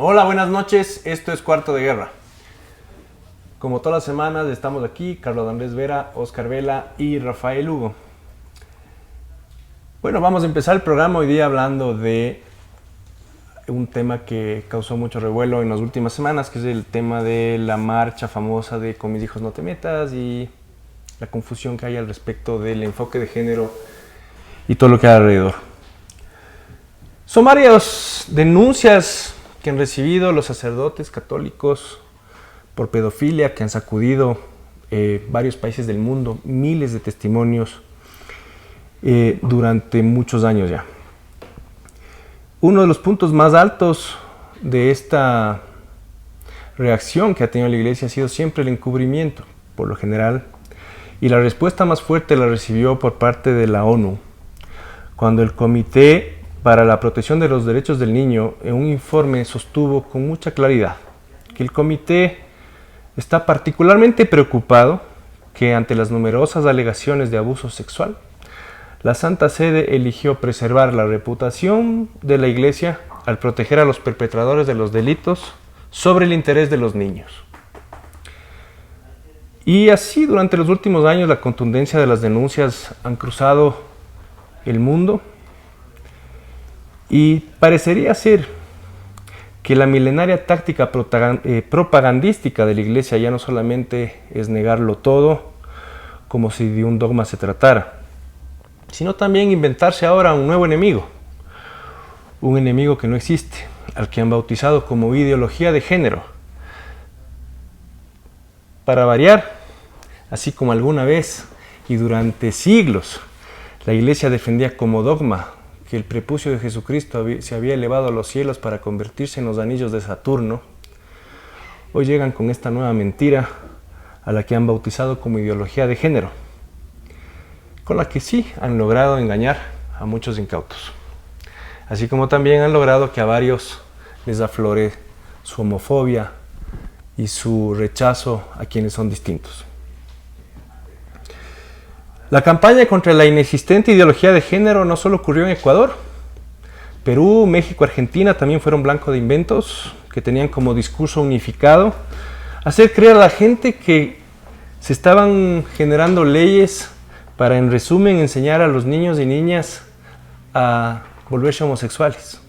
Hola, buenas noches. Esto es Cuarto de Guerra. Como todas las semanas estamos aquí, Carlos Andrés Vera, Oscar Vela y Rafael Hugo. Bueno, vamos a empezar el programa hoy día hablando de un tema que causó mucho revuelo en las últimas semanas, que es el tema de la marcha famosa de Con mis hijos no te metas y la confusión que hay al respecto del enfoque de género y todo lo que hay alrededor. Son varias denuncias que han recibido los sacerdotes católicos por pedofilia, que han sacudido varios países del mundo, miles de testimonios durante muchos años ya. Uno de los puntos más altos de esta reacción que ha tenido la Iglesia ha sido siempre el encubrimiento, por lo general, y la respuesta más fuerte la recibió por parte de la ONU, cuando el Comité para la Protección de los Derechos del Niño en un informe sostuvo con mucha claridad que el comité está particularmente preocupado que ante las numerosas alegaciones de abuso sexual, la Santa Sede eligió preservar la reputación de la Iglesia al proteger a los perpetradores de los delitos sobre el interés de los niños. Y así durante los últimos años la contundencia de las denuncias han cruzado el mundo. Y parecería ser que la milenaria táctica propagandística de la Iglesia ya no solamente es negarlo todo, como si de un dogma se tratara, sino también inventarse ahora un nuevo enemigo, un enemigo que no existe, al que han bautizado como ideología de género. Para variar, así como alguna vez y durante siglos la Iglesia defendía como dogma que el prepucio de Jesucristo se había elevado a los cielos para convertirse en los anillos de Saturno, hoy llegan con esta nueva mentira a la que han bautizado como ideología de género, con la que sí han logrado engañar a muchos incautos, así como también han logrado que a varios les aflore su homofobia y su rechazo a quienes son distintos. La campaña contra la inexistente ideología de género no solo ocurrió en Ecuador. Perú, México, Argentina también fueron blanco de inventos que tenían como discurso unificado hacer creer a la gente que se estaban generando leyes para, en resumen, enseñar a los niños y niñas a volverse homosexuales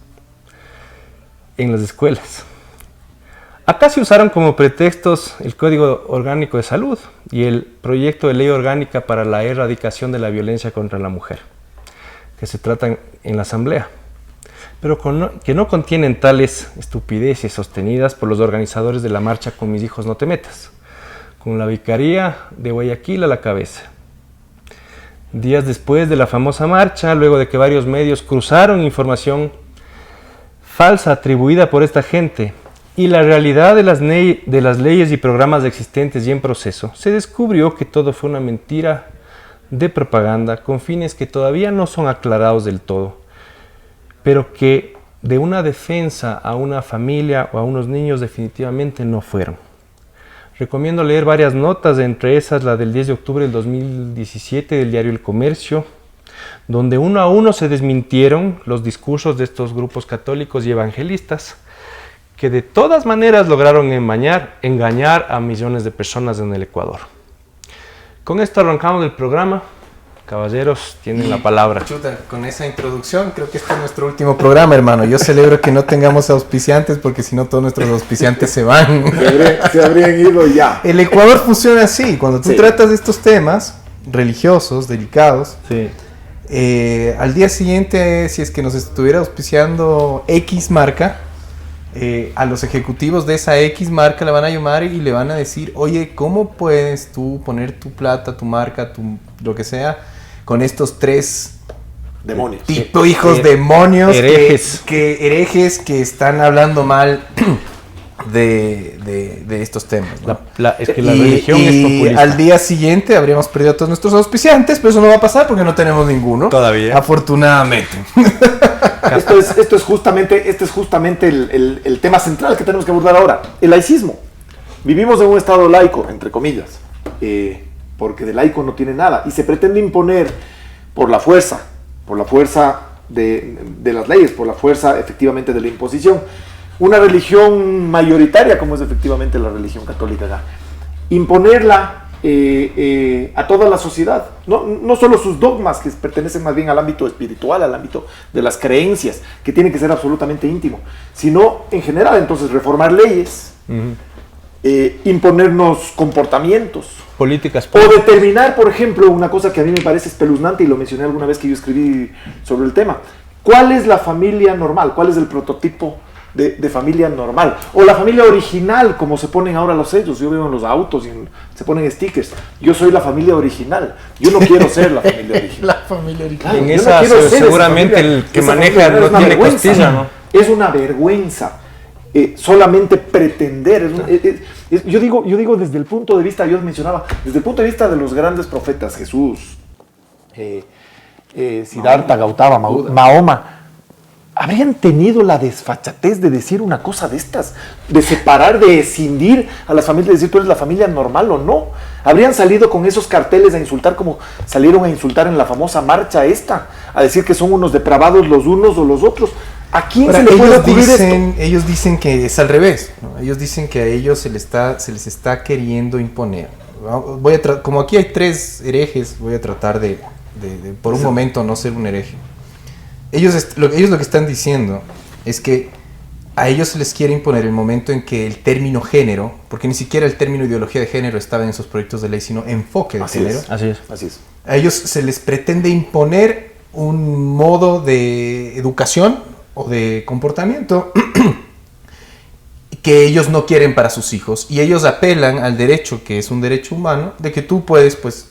en las escuelas. Acá se usaron como pretextos el Código Orgánico de Salud y el Proyecto de Ley Orgánica para la Erradicación de la Violencia contra la Mujer, que se tratan en la Asamblea, pero que no contienen tales estupideces sostenidas por los organizadores de la marcha Con mis hijos no te metas, con la Vicaría de Guayaquil a la cabeza. Días después de la famosa marcha, luego de que varios medios cruzaron información falsa atribuida por esta gente, y la realidad de las leyes y programas existentes y en proceso, se descubrió que todo fue una mentira de propaganda con fines que todavía no son aclarados del todo, pero que de una defensa a una familia o a unos niños definitivamente no fueron. Recomiendo leer varias notas, entre esas la del 10 de octubre del 2017 del diario El Comercio, donde uno a uno se desmintieron los discursos de estos grupos católicos y evangelistas, que de todas maneras lograron engañar a millones de personas en el Ecuador. Con esto arrancamos el programa. Caballeros, tienen la palabra. Chuta, con esa introducción creo que este es nuestro último programa, hermano. Yo celebro que no tengamos auspiciantes porque si no todos nuestros auspiciantes se van. Se habrían ido ya. El Ecuador funciona así. Cuando tú tratas de estos temas religiosos, delicados, al día siguiente, si es que nos estuviera auspiciando X marca, a los ejecutivos de esa X marca le van a llamar y le van a decir, oye, ¿cómo puedes tú poner tu plata, tu marca, lo que sea, con estos tres demonios, tipo hijos demonios, herejes que están hablando mal de estos temas, ¿no? Es que la religión es populista. Al día siguiente habríamos perdido a todos nuestros auspiciantes, pero eso no va a pasar porque no tenemos ninguno. Todavía. Afortunadamente. Este es justamente el tema central que tenemos que abordar ahora, el laicismo. Vivimos en un estado laico, entre comillas, porque de laico no tiene nada, y se pretende imponer por la fuerza de las leyes, por la fuerza efectivamente de la imposición. una religión mayoritaria, como es efectivamente la religión católica acá, imponerla a toda la sociedad, no solo sus dogmas, que pertenecen más bien al ámbito espiritual, al ámbito de las creencias, que tiene que ser absolutamente íntimo, sino en general, entonces, reformar leyes, imponernos comportamientos, políticas o determinar, por ejemplo, una cosa que a mí me parece espeluznante, y lo mencioné alguna vez que yo escribí sobre el tema: ¿cuál es la familia normal? ¿Cuál es el prototipo de familia normal? O la familia original, como se ponen ahora los sellos. Yo veo en los autos y se ponen stickers: yo soy la familia original. Yo no quiero ser la familia original. La familia original. En esa, no seguramente el que maneja no tiene costilla, ¿no? Es una vergüenza solamente pretender. Yo digo desde el punto de vista, yo mencionaba, desde el punto de vista de los grandes profetas, Jesús, Siddhartha, Gautama, Mahoma, ¿habrían tenido la desfachatez de decir una cosa de estas? De separar, de escindir a las familias, de decir tú eres la familia normal o no. ¿Habrían salido con esos carteles a insultar como salieron a insultar en la famosa marcha esta? A decir que son unos depravados los unos o los otros. ¿A quién se le puede ocurrir esto? Ellos dicen que es al revés, ¿no? Ellos dicen que a ellos se les está queriendo imponer. Como aquí hay 3 herejes, voy a tratar de por un momento no ser un hereje. Ellos lo que están diciendo es que a ellos se les quiere imponer el momento en que el término género, porque ni siquiera el término ideología de género estaba en esos proyectos de ley, sino enfoque de género. Así es. A ellos se les pretende imponer un modo de educación o de comportamiento que ellos no quieren para sus hijos, y ellos apelan al derecho, que es un derecho humano, de que tú puedes, pues,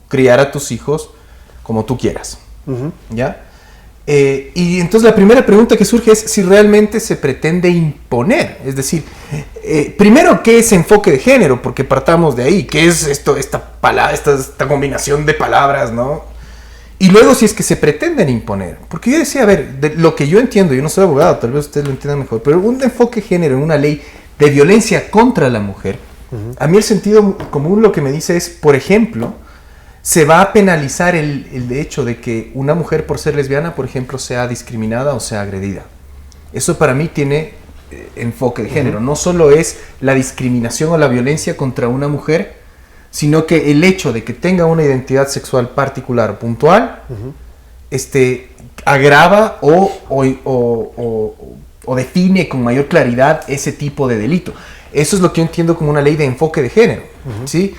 criar a tus hijos como tú quieras. ¿Ya? Y entonces la primera pregunta que surge es si realmente se pretende imponer. Es decir, primero, ¿qué es enfoque de género? Porque partamos de ahí. ¿Qué es esta combinación de palabras, ¿no? Y luego, si es que se pretenden imponer. Porque yo decía, a ver, de lo que yo entiendo, yo no soy abogado, tal vez ustedes lo entiendan mejor, pero un enfoque de género en una ley de violencia contra la mujer, a mí el sentido común lo que me dice es, por ejemplo, se va a penalizar el hecho de que una mujer, por ser lesbiana, por ejemplo, sea discriminada o sea agredida. Eso para mí tiene enfoque de género. No solo es la discriminación o la violencia contra una mujer, sino que el hecho de que tenga una identidad sexual particular o puntual, agrava o define con mayor claridad ese tipo de delito. Eso es lo que yo entiendo como una ley de enfoque de género, ¿sí?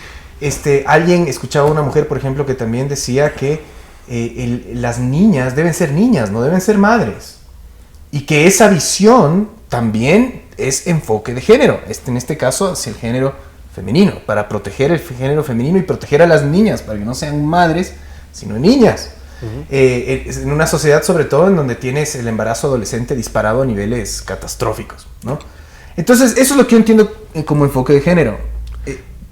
Alguien escuchaba a una mujer, por ejemplo, que también decía que las niñas deben ser niñas, no deben ser madres. Y que esa visión también es enfoque de género. En este caso, hacia el género femenino, para proteger el género femenino y proteger a las niñas, para que no sean madres, sino niñas. En una sociedad, sobre todo, en donde tienes el embarazo adolescente disparado a niveles catastróficos, ¿no? Entonces, eso es lo que yo entiendo como enfoque de género.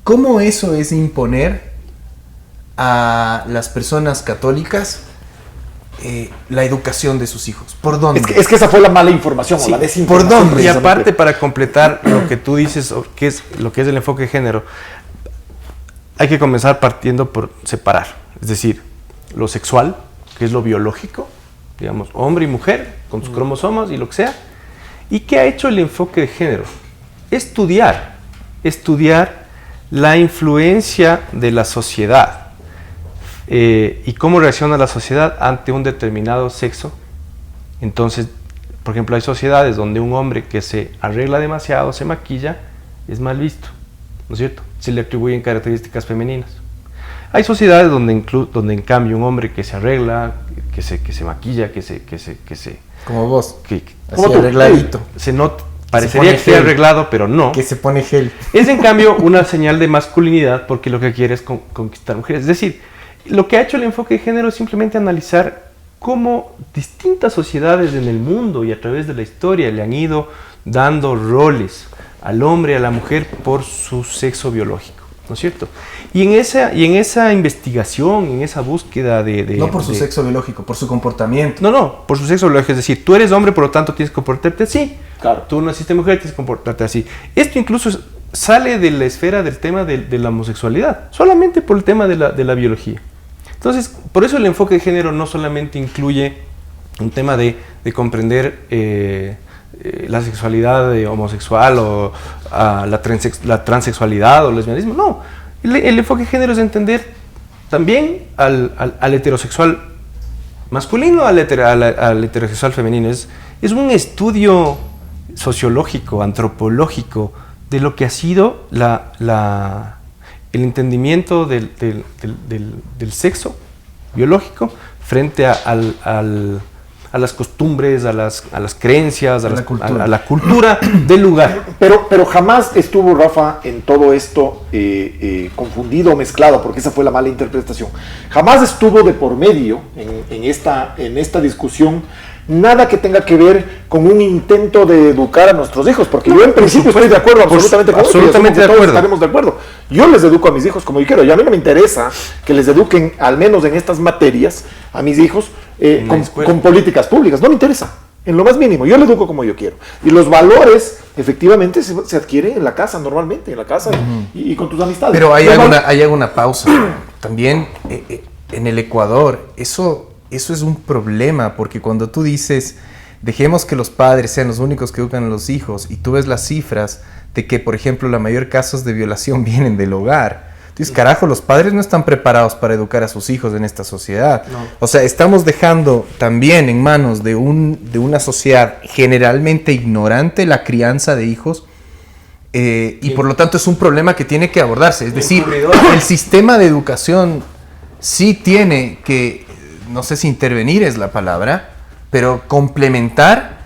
¿Cómo eso es imponer a las personas católicas la educación de sus hijos? ¿Por dónde? Es que esa fue la mala información, sí, o la desinformación. ¿Por dónde? Y aparte, para completar lo que tú dices, que es lo que es el enfoque de género, hay que comenzar partiendo por separar. Es decir, lo sexual, que es lo biológico, digamos, hombre y mujer, con sus cromosomas y lo que sea. ¿Y qué ha hecho el enfoque de género? Estudiar la influencia de la sociedad. Y cómo reacciona la sociedad ante un determinado sexo. Entonces, por ejemplo, hay sociedades donde un hombre que se arregla demasiado, se maquilla, es mal visto, ¿no es cierto? Se le atribuyen características femeninas. Hay sociedades donde en cambio un hombre que se arregla, que se maquilla, que se como vos, así arregladito, parecería que esté arreglado, pero no. Que se pone gel. Es en cambio una señal de masculinidad, porque lo que quiere es conquistar mujeres. Es decir, lo que ha hecho el enfoque de género es simplemente analizar cómo distintas sociedades en el mundo y a través de la historia le han ido dando roles al hombre y a la mujer por su sexo biológico, ¿no es cierto? Y en esa investigación, en esa búsqueda no por su sexo biológico, por su comportamiento. No, por su sexo biológico. Es decir, tú eres hombre, por lo tanto tienes que comportarte así. Claro. Tú naciste mujer, tienes que comportarte así. Esto incluso sale de la esfera del tema de la homosexualidad, solamente por el tema de la biología. Entonces, por eso el enfoque de género no solamente incluye un tema de comprender la sexualidad homosexual o la transexualidad o lesbianismo. No, el enfoque de género es entender también al heterosexual masculino, al heterosexual femenino. Es un estudio sociológico, antropológico, de lo que ha sido el entendimiento del sexo biológico frente a las costumbres, a las creencias, a la cultura del lugar. Pero jamás estuvo, Rafa, en todo esto confundido o mezclado, porque esa fue la mala interpretación. Jamás estuvo de por medio en esta discusión nada que tenga que ver con un intento de educar a nuestros hijos, porque yo en principio estoy de acuerdo absolutamente con absolutamente de acuerdo. Todos estaremos de acuerdo. Yo les educo a mis hijos como yo quiero, y a mí no me interesa que les eduquen, al menos en estas materias, a mis hijos con políticas públicas. No me interesa, en lo más mínimo. Yo les educo como yo quiero. Y los valores, efectivamente, se adquieren en la casa, normalmente, en la casa y con tus amistades. Pero hay alguna pausa. También en el Ecuador, eso es un problema, porque cuando tú dices, dejemos que los padres sean los únicos que educan a los hijos, y tú ves las cifras de que, por ejemplo, la mayor casos de violación vienen del hogar. Entonces, carajo, los padres no están preparados para educar a sus hijos en esta sociedad. No. O sea, estamos dejando también en manos de una sociedad generalmente ignorante la crianza de hijos, y por lo tanto es un problema que tiene que abordarse. Es decir, el sistema de educación sí tiene que, no sé si intervenir es la palabra, pero complementar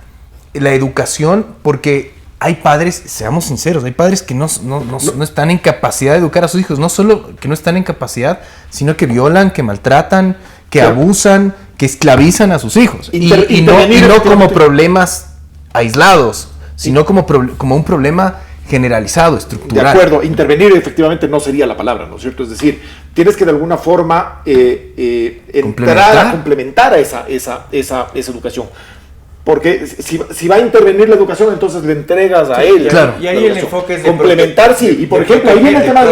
la educación, porque hay padres, seamos sinceros, hay padres que no están en capacidad de educar a sus hijos, no solo que no están en capacidad, sino que violan, que maltratan, que abusan, que esclavizan a sus hijos. Y no como problemas aislados, sino como un problema generalizado, estructural. De acuerdo, intervenir efectivamente no sería la palabra, ¿no es cierto? Es decir, tienes que de alguna forma entrar a complementar a esa educación. Porque si va a intervenir la educación, entonces le entregas a él. Claro. Y ahí el enfoque es de complementar, sí. Y por ejemplo, ahí viene el tema de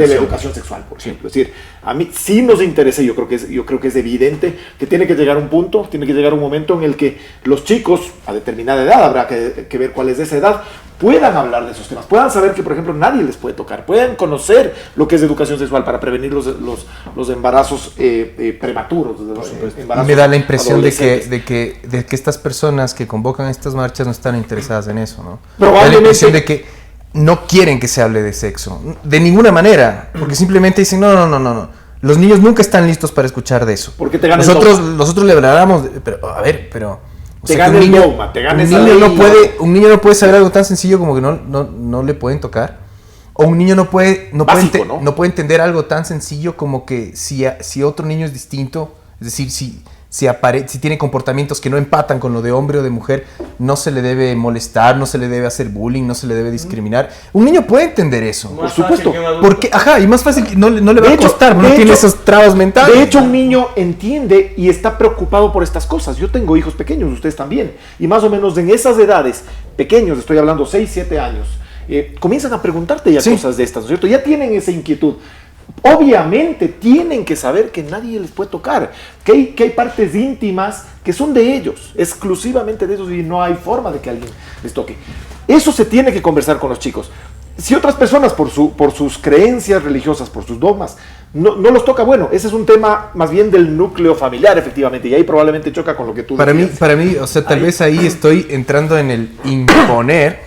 la educación sexual, por ejemplo. Es decir, a mí sí nos interesa, yo creo que es evidente que tiene que llegar un momento en el que los chicos, a determinada edad, habrá que ver cuál es esa edad, puedan hablar de esos temas, puedan saber que, por ejemplo, nadie les puede tocar, puedan conocer lo que es educación sexual para prevenir los embarazos prematuros. Me da la impresión de que estas personas que convocan estas marchas no están interesadas en eso, ¿no? Me da la impresión de que no quieren que se hable de sexo, de ninguna manera, porque simplemente dicen, no. Los niños nunca están listos para escuchar de eso. Porque te ganan nosotros le hablábamos, pero te gana el dogma, te gana esa ley. Un niño no puede saber algo tan sencillo como que no le pueden tocar. O un niño no puede entender algo tan sencillo como que si otro niño es distinto, es decir, si tiene comportamientos que no empatan con lo de hombre o de mujer, no se le debe molestar, no se le debe hacer bullying, no se le debe discriminar. Un niño puede entender eso. Por supuesto. Porque, y más fácil, no le va a costar, no tiene esos trabas mentales. De hecho, un niño entiende y está preocupado por estas cosas. Yo tengo hijos pequeños, ustedes también. Y más o menos en esas edades, pequeños, estoy hablando 6, 7 años, comienzan a preguntarte ya cosas de estas, ¿no es cierto? Ya tienen esa inquietud. Obviamente tienen que saber que nadie les puede tocar, que hay partes íntimas que son de ellos, exclusivamente de ellos, y no hay forma de que alguien les toque. Eso se tiene que conversar con los chicos. Si otras personas por sus creencias religiosas, por sus dogmas, no los toca, bueno, ese es un tema más bien del núcleo familiar, efectivamente, y ahí probablemente choca con lo que tú decías. Para mí, o sea, tal vez ahí estoy entrando en el imponer,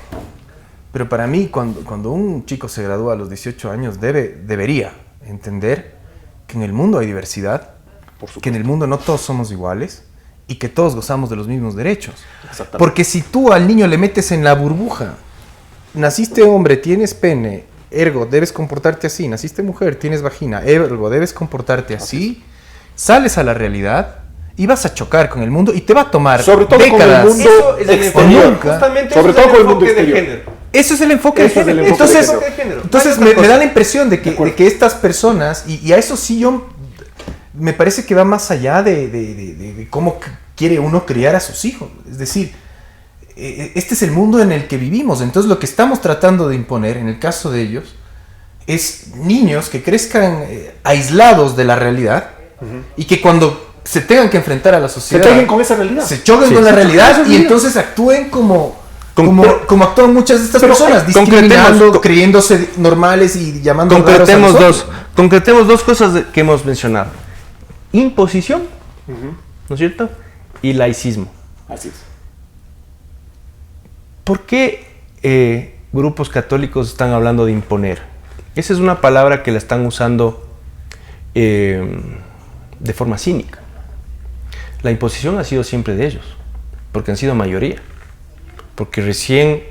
pero para mí, cuando un chico se gradúa a los 18 años, debería entender que en el mundo hay diversidad, que en el mundo no todos somos iguales y que todos gozamos de los mismos derechos. Porque si tú al niño le metes en la burbuja, naciste hombre, tienes pene, ergo, debes comportarte así, naciste mujer, tienes vagina, ergo, debes comportarte así, sales a la realidad y vas a chocar con el mundo y te va a tomar sobre todo décadas. Con el mundo exterior, justamente sobre todo con el mundo exterior. Eso es el enfoque de género. Entonces me da la impresión de que estas personas, y a eso sí me parece que va más allá de cómo quiere uno criar a sus hijos. Es decir, este es el mundo en el que vivimos. Entonces lo que estamos tratando de imponer, en el caso de ellos, es niños que crezcan aislados de la realidad, y que cuando se tengan que enfrentar a la sociedad. Se choquen con esa realidad. Se choquen con la realidad y entonces actúen como actúan muchas de estas personas, discriminando, creyéndose normales y llamando concretemos dos cosas que hemos mencionado. Imposición, ¿no es cierto? Y laicismo. Así es. ¿Por qué grupos católicos están hablando de imponer? Esa es una palabra que la están usando de forma cínica. La imposición ha sido siempre de ellos, porque han sido mayoría. Porque recién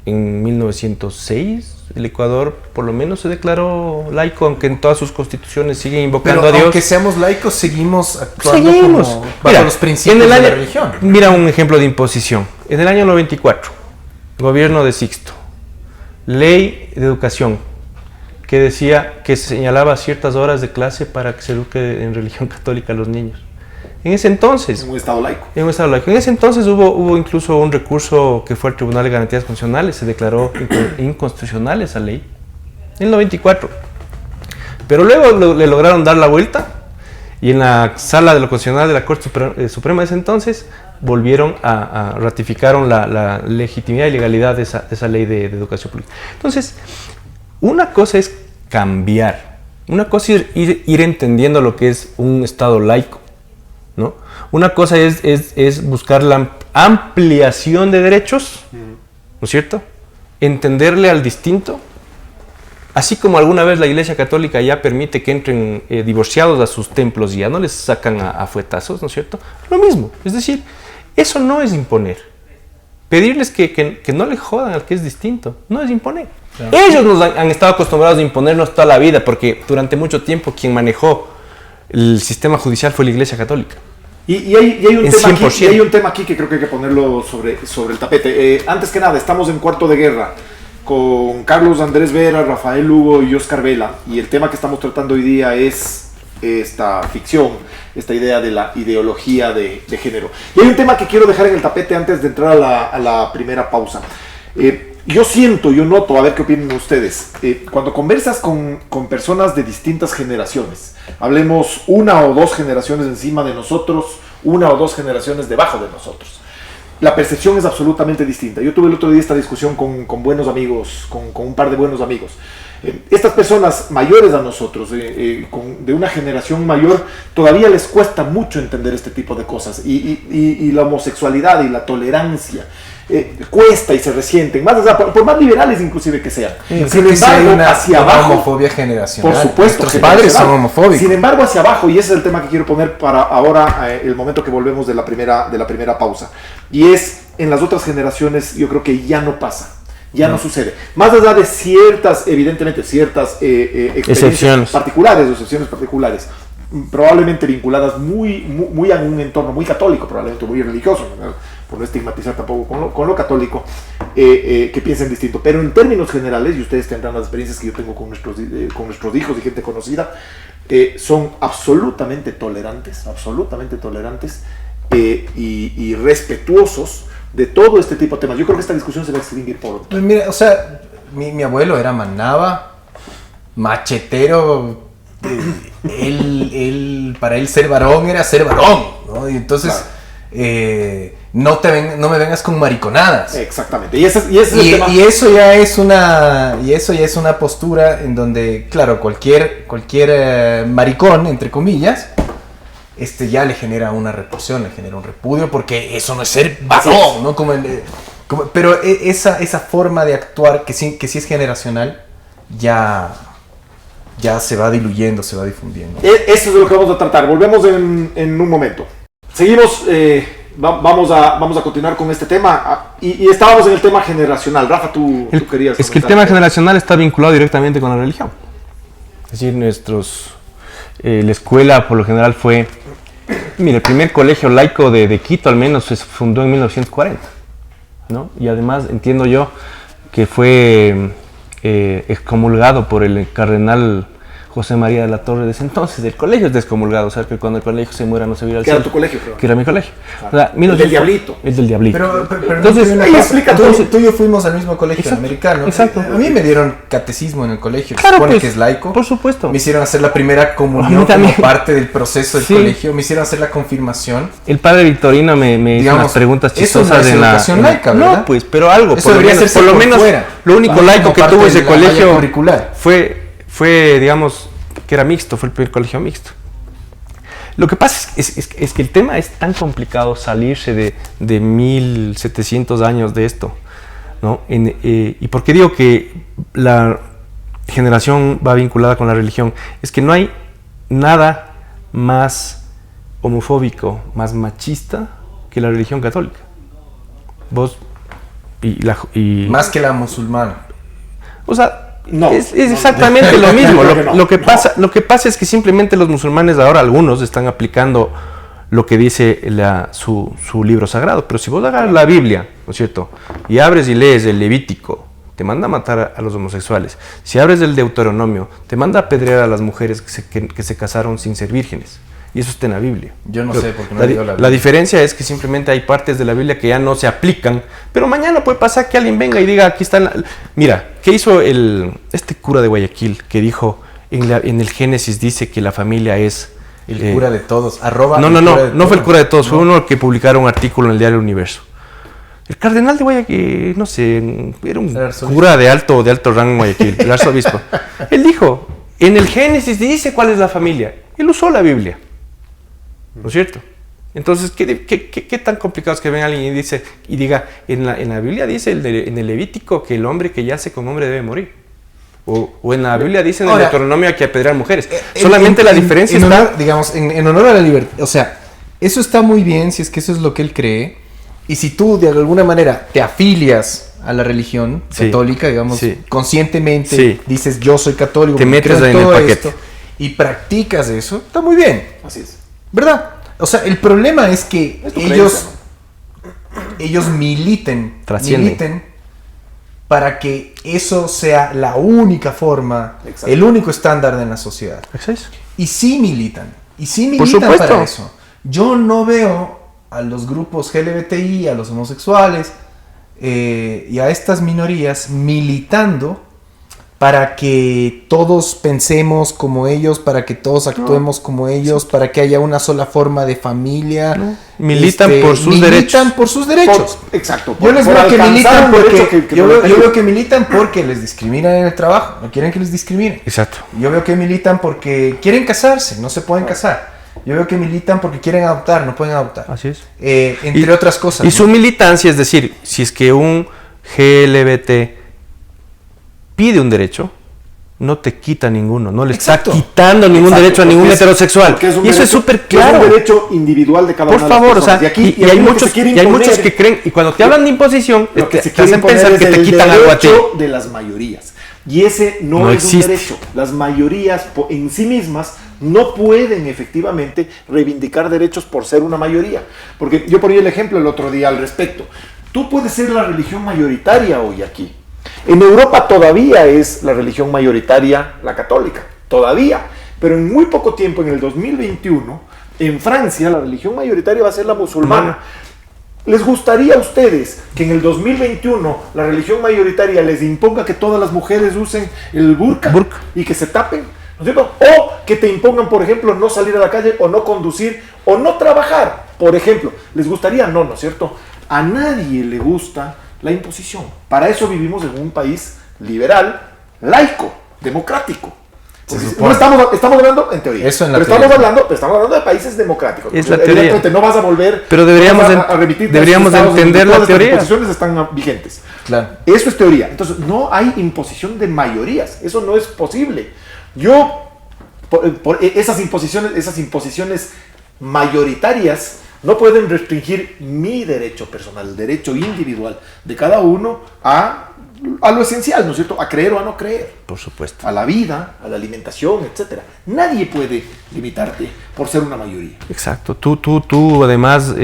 en 1906 el Ecuador por lo menos se declaró laico, aunque en todas sus constituciones siguen invocando a Dios. Aunque seamos laicos, seguimos actuando como bajo los principios de la religión. Mira un ejemplo de imposición. En el año 94, gobierno de Sixto, ley de educación, que decía que señalaba ciertas horas de clase para que se eduque en religión católica a los niños. En ese entonces... En un Estado laico. En ese entonces hubo incluso un recurso que fue al Tribunal de Garantías Constitucionales, se declaró inconstitucional esa ley, en el 94. Pero luego le lograron dar la vuelta y en la sala de lo constitucional de la Corte Suprema de ese entonces volvieron a ratificaron la legitimidad y legalidad de esa ley de educación pública. Entonces, una cosa es cambiar, una cosa es ir entendiendo lo que es un Estado laico, ¿no? Una cosa es buscar la ampliación de derechos, ¿no es cierto? Entenderle al distinto, así como alguna vez la Iglesia Católica ya permite que entren divorciados a sus templos y ya no les sacan a fuetazos, ¿no es cierto? Lo mismo, es decir, eso no es imponer. Pedirles que no le jodan al que es distinto, no es imponer. Claro. Ellos nos han estado acostumbrados a imponernos toda la vida, porque durante mucho tiempo quien manejó el sistema judicial fue la Iglesia Católica. Y hay un tema aquí que creo que hay que ponerlo sobre el tapete. Antes que nada, estamos en Cuarto de Guerra con Carlos Andrés Vera, Rafael Lugo y Oscar Vela. Y el tema que estamos tratando hoy día es esta ficción, esta idea de la ideología de género. Y hay un tema que quiero dejar en el tapete antes de entrar a la primera pausa. Yo noto, a ver qué opinan ustedes, cuando conversas con personas de distintas generaciones, hablemos una o dos generaciones encima de nosotros, una o dos generaciones debajo de nosotros, la percepción es absolutamente distinta. Yo tuve el otro día esta discusión con buenos amigos, con un par de buenos amigos. Estas personas mayores a nosotros, de una generación mayor, todavía les cuesta mucho entender este tipo de cosas, y la homosexualidad y la tolerancia cuesta y se resienten, más, o sea, por más liberales inclusive que sean. Sin embargo, hacia abajo, homofobia generacional. Por supuesto, nuestros padres son homofóbicos. Sin embargo, hacia abajo, y ese es el tema que quiero poner para ahora, el momento que volvemos de la primera pausa, y es, en las otras generaciones yo creo que ya no pasa. Ya no sucede. Más allá de evidentemente ciertas excepciones particulares o excepciones particulares, probablemente vinculadas muy a un entorno muy católico, probablemente muy religioso, ¿no? Por no estigmatizar tampoco con lo católico, que piensen distinto. Pero en términos generales, y ustedes tendrán las experiencias que yo tengo con nuestros hijos y gente conocida, son absolutamente tolerantes y respetuosos de todo este tipo de temas. Yo creo que esta discusión se va a extinguir por... Pues mira, o sea, mi abuelo era manaba, machetero, para él ser varón era ser varón, ¿no? Y entonces, claro, no me vengas con mariconadas. Exactamente. Y eso ya es una postura en donde, claro, cualquier maricón, entre comillas, ya le genera una repulsión, le genera un repudio, porque eso no es ser varón, ¿no? Pero esa forma de actuar, que sí es generacional, ya se va diluyendo, se va difundiendo. Eso es de lo que vamos a tratar. Volvemos en un momento. Seguimos, vamos a continuar con este tema. Y estábamos en el tema generacional. Rafa, tú querías... Es que el tema generacional está vinculado directamente con la religión. Es decir, la escuela por lo general fue... Mire, el primer colegio laico de Quito al menos se fundó en 1940, ¿no? Y además entiendo yo que fue excomulgado por el cardenal José María de la Torre de ese entonces. El colegio es descomulgado, o sea, que cuando el colegio se muera no se vira al cielo. ¿Qué era tu colegio, creo? Que era mi colegio. Ah. O sea, El del Diablito. El del Diablito. Pero entonces, no, ahí explica todo. tú y yo fuimos al mismo colegio Exacto, americano. exacto. A mí me dieron catecismo en el colegio, que claro, se supone pues, que es laico. por supuesto. Me hicieron hacer la primera A mí comunión también. como parte del proceso del Sí. colegio. Me hicieron hacer la confirmación. El padre Victorino me hizo Digamos, unas preguntas eso no chistosas es en la... educación laica, ¿verdad? No, pues, pero algo. Eso debería hacerse por lo por menos, fuera. lo único Claro, laico como que parte tuvo de ese la malla colegio curricular. fue, digamos, que era mixto, fue el primer colegio mixto. Lo que pasa es que el tema es tan complicado salirse de 1700 años de esto, ¿no? ¿Y por qué digo que la generación va vinculada con la religión? Es que no hay nada más homofóbico, más machista que la religión católica. Vos y Más que la musulmana. o sea, No, es no, exactamente lo mismo. Lo que no. pasa es que simplemente los musulmanes ahora, algunos, están aplicando lo que dice su libro sagrado. Pero si vos agarras la Biblia, ¿no es cierto? Y abres y lees el Levítico, te manda a matar a los homosexuales. Si abres el Deuteronomio, te manda a apedrear a las mujeres que se casaron sin ser vírgenes. Y eso está en la Biblia. Yo no Pero sé, porque no he leído la Biblia. La diferencia es que simplemente hay partes de la Biblia que ya no se aplican, pero mañana puede pasar que alguien venga y diga, aquí está... Mira, ¿qué hizo este cura de Guayaquil que dijo, en el Génesis dice que la familia es... El cura de todos. No fue el cura de todos, fue uno que publicaron un artículo en el diario Universo. El cardenal de Guayaquil, no sé, era un cura de alto rango en Guayaquil, el arzobispo. Él dijo, en el Génesis dice cuál es la familia. Él usó la Biblia. ¿No es cierto? Entonces, ¿qué tan complicado es que venga alguien y diga, en la Biblia dice en el Levítico que el hombre que yace con hombre debe morir? O en la Biblia dice en el Deuteronomio que apedrear mujeres. Solamente la diferencia en está... honor, digamos, en honor a la libertad. O sea, eso está muy bien si es que eso es lo que él cree. Y si tú de alguna manera te afilias a la religión católica, digamos, conscientemente dices yo soy católico, te metes en el paquete y practicas eso, está muy bien. Así es. ¿Verdad? O sea, el problema es que ellos militen para que eso sea la única forma, el único estándar en la sociedad. Exacto. Y sí militan Por supuesto. para eso. Yo no veo a los grupos LGBTI, a los homosexuales y a estas minorías militando para que todos pensemos como ellos, para que todos actuemos como ellos, para que haya una sola forma de familia. No. Militan por sus derechos. Militan por sus derechos. Exacto. Yo les veo que militan porque yo veo veo que militan porque les discriminan en el trabajo, no quieren que les discriminen. Exacto. Yo veo que militan porque quieren casarse, no se pueden casar. Yo veo que militan porque quieren adoptar, no pueden adoptar. Así es. Entre otras cosas. Y su militancia, es decir, si es que un GLBT pide un derecho, no te quita ninguno, no le está quitando ningún derecho a ningún heterosexual. Y eso es súper claro. Es un derecho individual de cada uno. Por favor, o sea, y hay muchos que creen, y cuando te hablan de imposición, te hacen pensar que te quitan algo a ti. De las mayorías. Y ese no es un derecho. Las mayorías en sí mismas no pueden efectivamente reivindicar derechos por ser una mayoría. Porque yo ponía el ejemplo el otro día al respecto. Tú puedes ser la religión mayoritaria hoy aquí. En Europa todavía es la religión mayoritaria la católica, todavía. Pero en muy poco tiempo, en el 2021, en Francia la religión mayoritaria va a ser la musulmana. ¿Les gustaría a ustedes que en el 2021 la religión mayoritaria les imponga que todas las mujeres usen el burka y que se tapen? ¿No es cierto? O que te impongan, por ejemplo, no salir a la calle o no conducir o no trabajar, por ejemplo. ¿Les gustaría? No, ¿no es cierto? A nadie le gusta la imposición. Para eso vivimos en un país liberal, laico, democrático. No estamos hablando en teoría. Eso en la teoría. Estamos hablando de países democráticos. Es la teoría. No vas a volver. Pero deberíamos entender la teoría. Las imposiciones están vigentes. Claro. Eso es teoría. Entonces, no hay imposición de mayorías. Eso no es posible. Por esas imposiciones mayoritarias no pueden restringir mi derecho personal, el derecho individual de cada uno a lo esencial, ¿no es cierto? A creer o a no creer. Por supuesto. A la vida, a la alimentación, etc. Nadie puede limitarte por ser una mayoría. Exacto. Tú además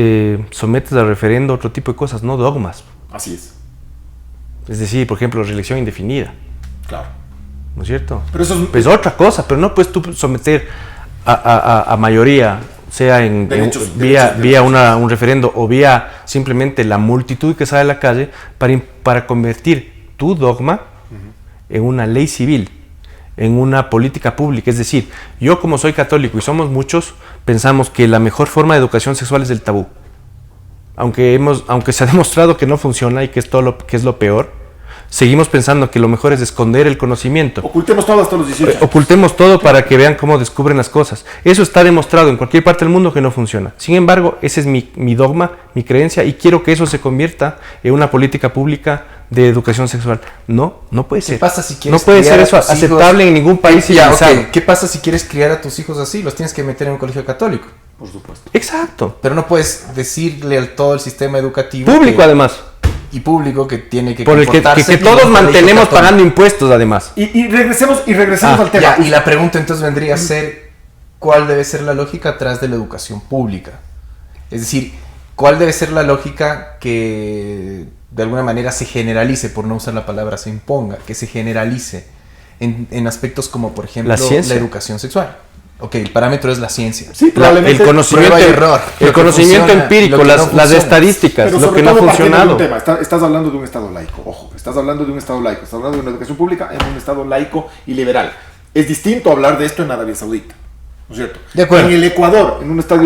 sometes al referendo otro tipo de cosas, no dogmas. Así es. Es decir, por ejemplo, reelección indefinida. Claro. ¿no es cierto? Pero eso es otra cosa, pero no puedes tú someter a mayoría, sea vía un referendo o vía simplemente la multitud que sale a la calle para convertir tu dogma en una ley civil, en una política pública. Es decir, yo como soy católico y somos muchos, pensamos que la mejor forma de educación sexual es el tabú. Aunque se ha demostrado que no funciona y que es lo peor, seguimos pensando que lo mejor es esconder el conocimiento. Ocultemos todo hasta los 18. Ocultemos todo para que vean cómo descubren las cosas. Eso está demostrado en cualquier parte del mundo que no funciona. Sin embargo, ese es mi dogma, mi creencia, y quiero que eso se convierta en una política pública de educación sexual. No puede ser. ¿Qué pasa si quieres no puede ser eso aceptable en ningún país civilizado. Okay. ¿Qué pasa si quieres criar a tus hijos así? Los tienes que meter en un colegio católico. Por supuesto. Exacto. Pero no puedes decirle a todo el sistema educativo público además. Y público que tiene que por el que todos mantenemos pagando impuestos además. Y regresemos al tema. Y la pregunta entonces vendría a ser, ¿cuál debe ser la lógica atrás de la educación pública? Es decir, ¿cuál debe ser la lógica que de alguna manera se generalice, por no usar la palabra se imponga, que se generalice en aspectos como por ejemplo la educación sexual? Ok, el parámetro es la ciencia. Sí, probablemente el conocimiento empírico, las estadísticas, pero lo que no ha funcionado. Estás hablando de un Estado laico, ojo, estás hablando de un Estado laico, estás hablando de una educación pública en un Estado laico y liberal. Es distinto hablar de esto en Arabia Saudita, ¿no es cierto? De acuerdo. En el Ecuador, en un Estado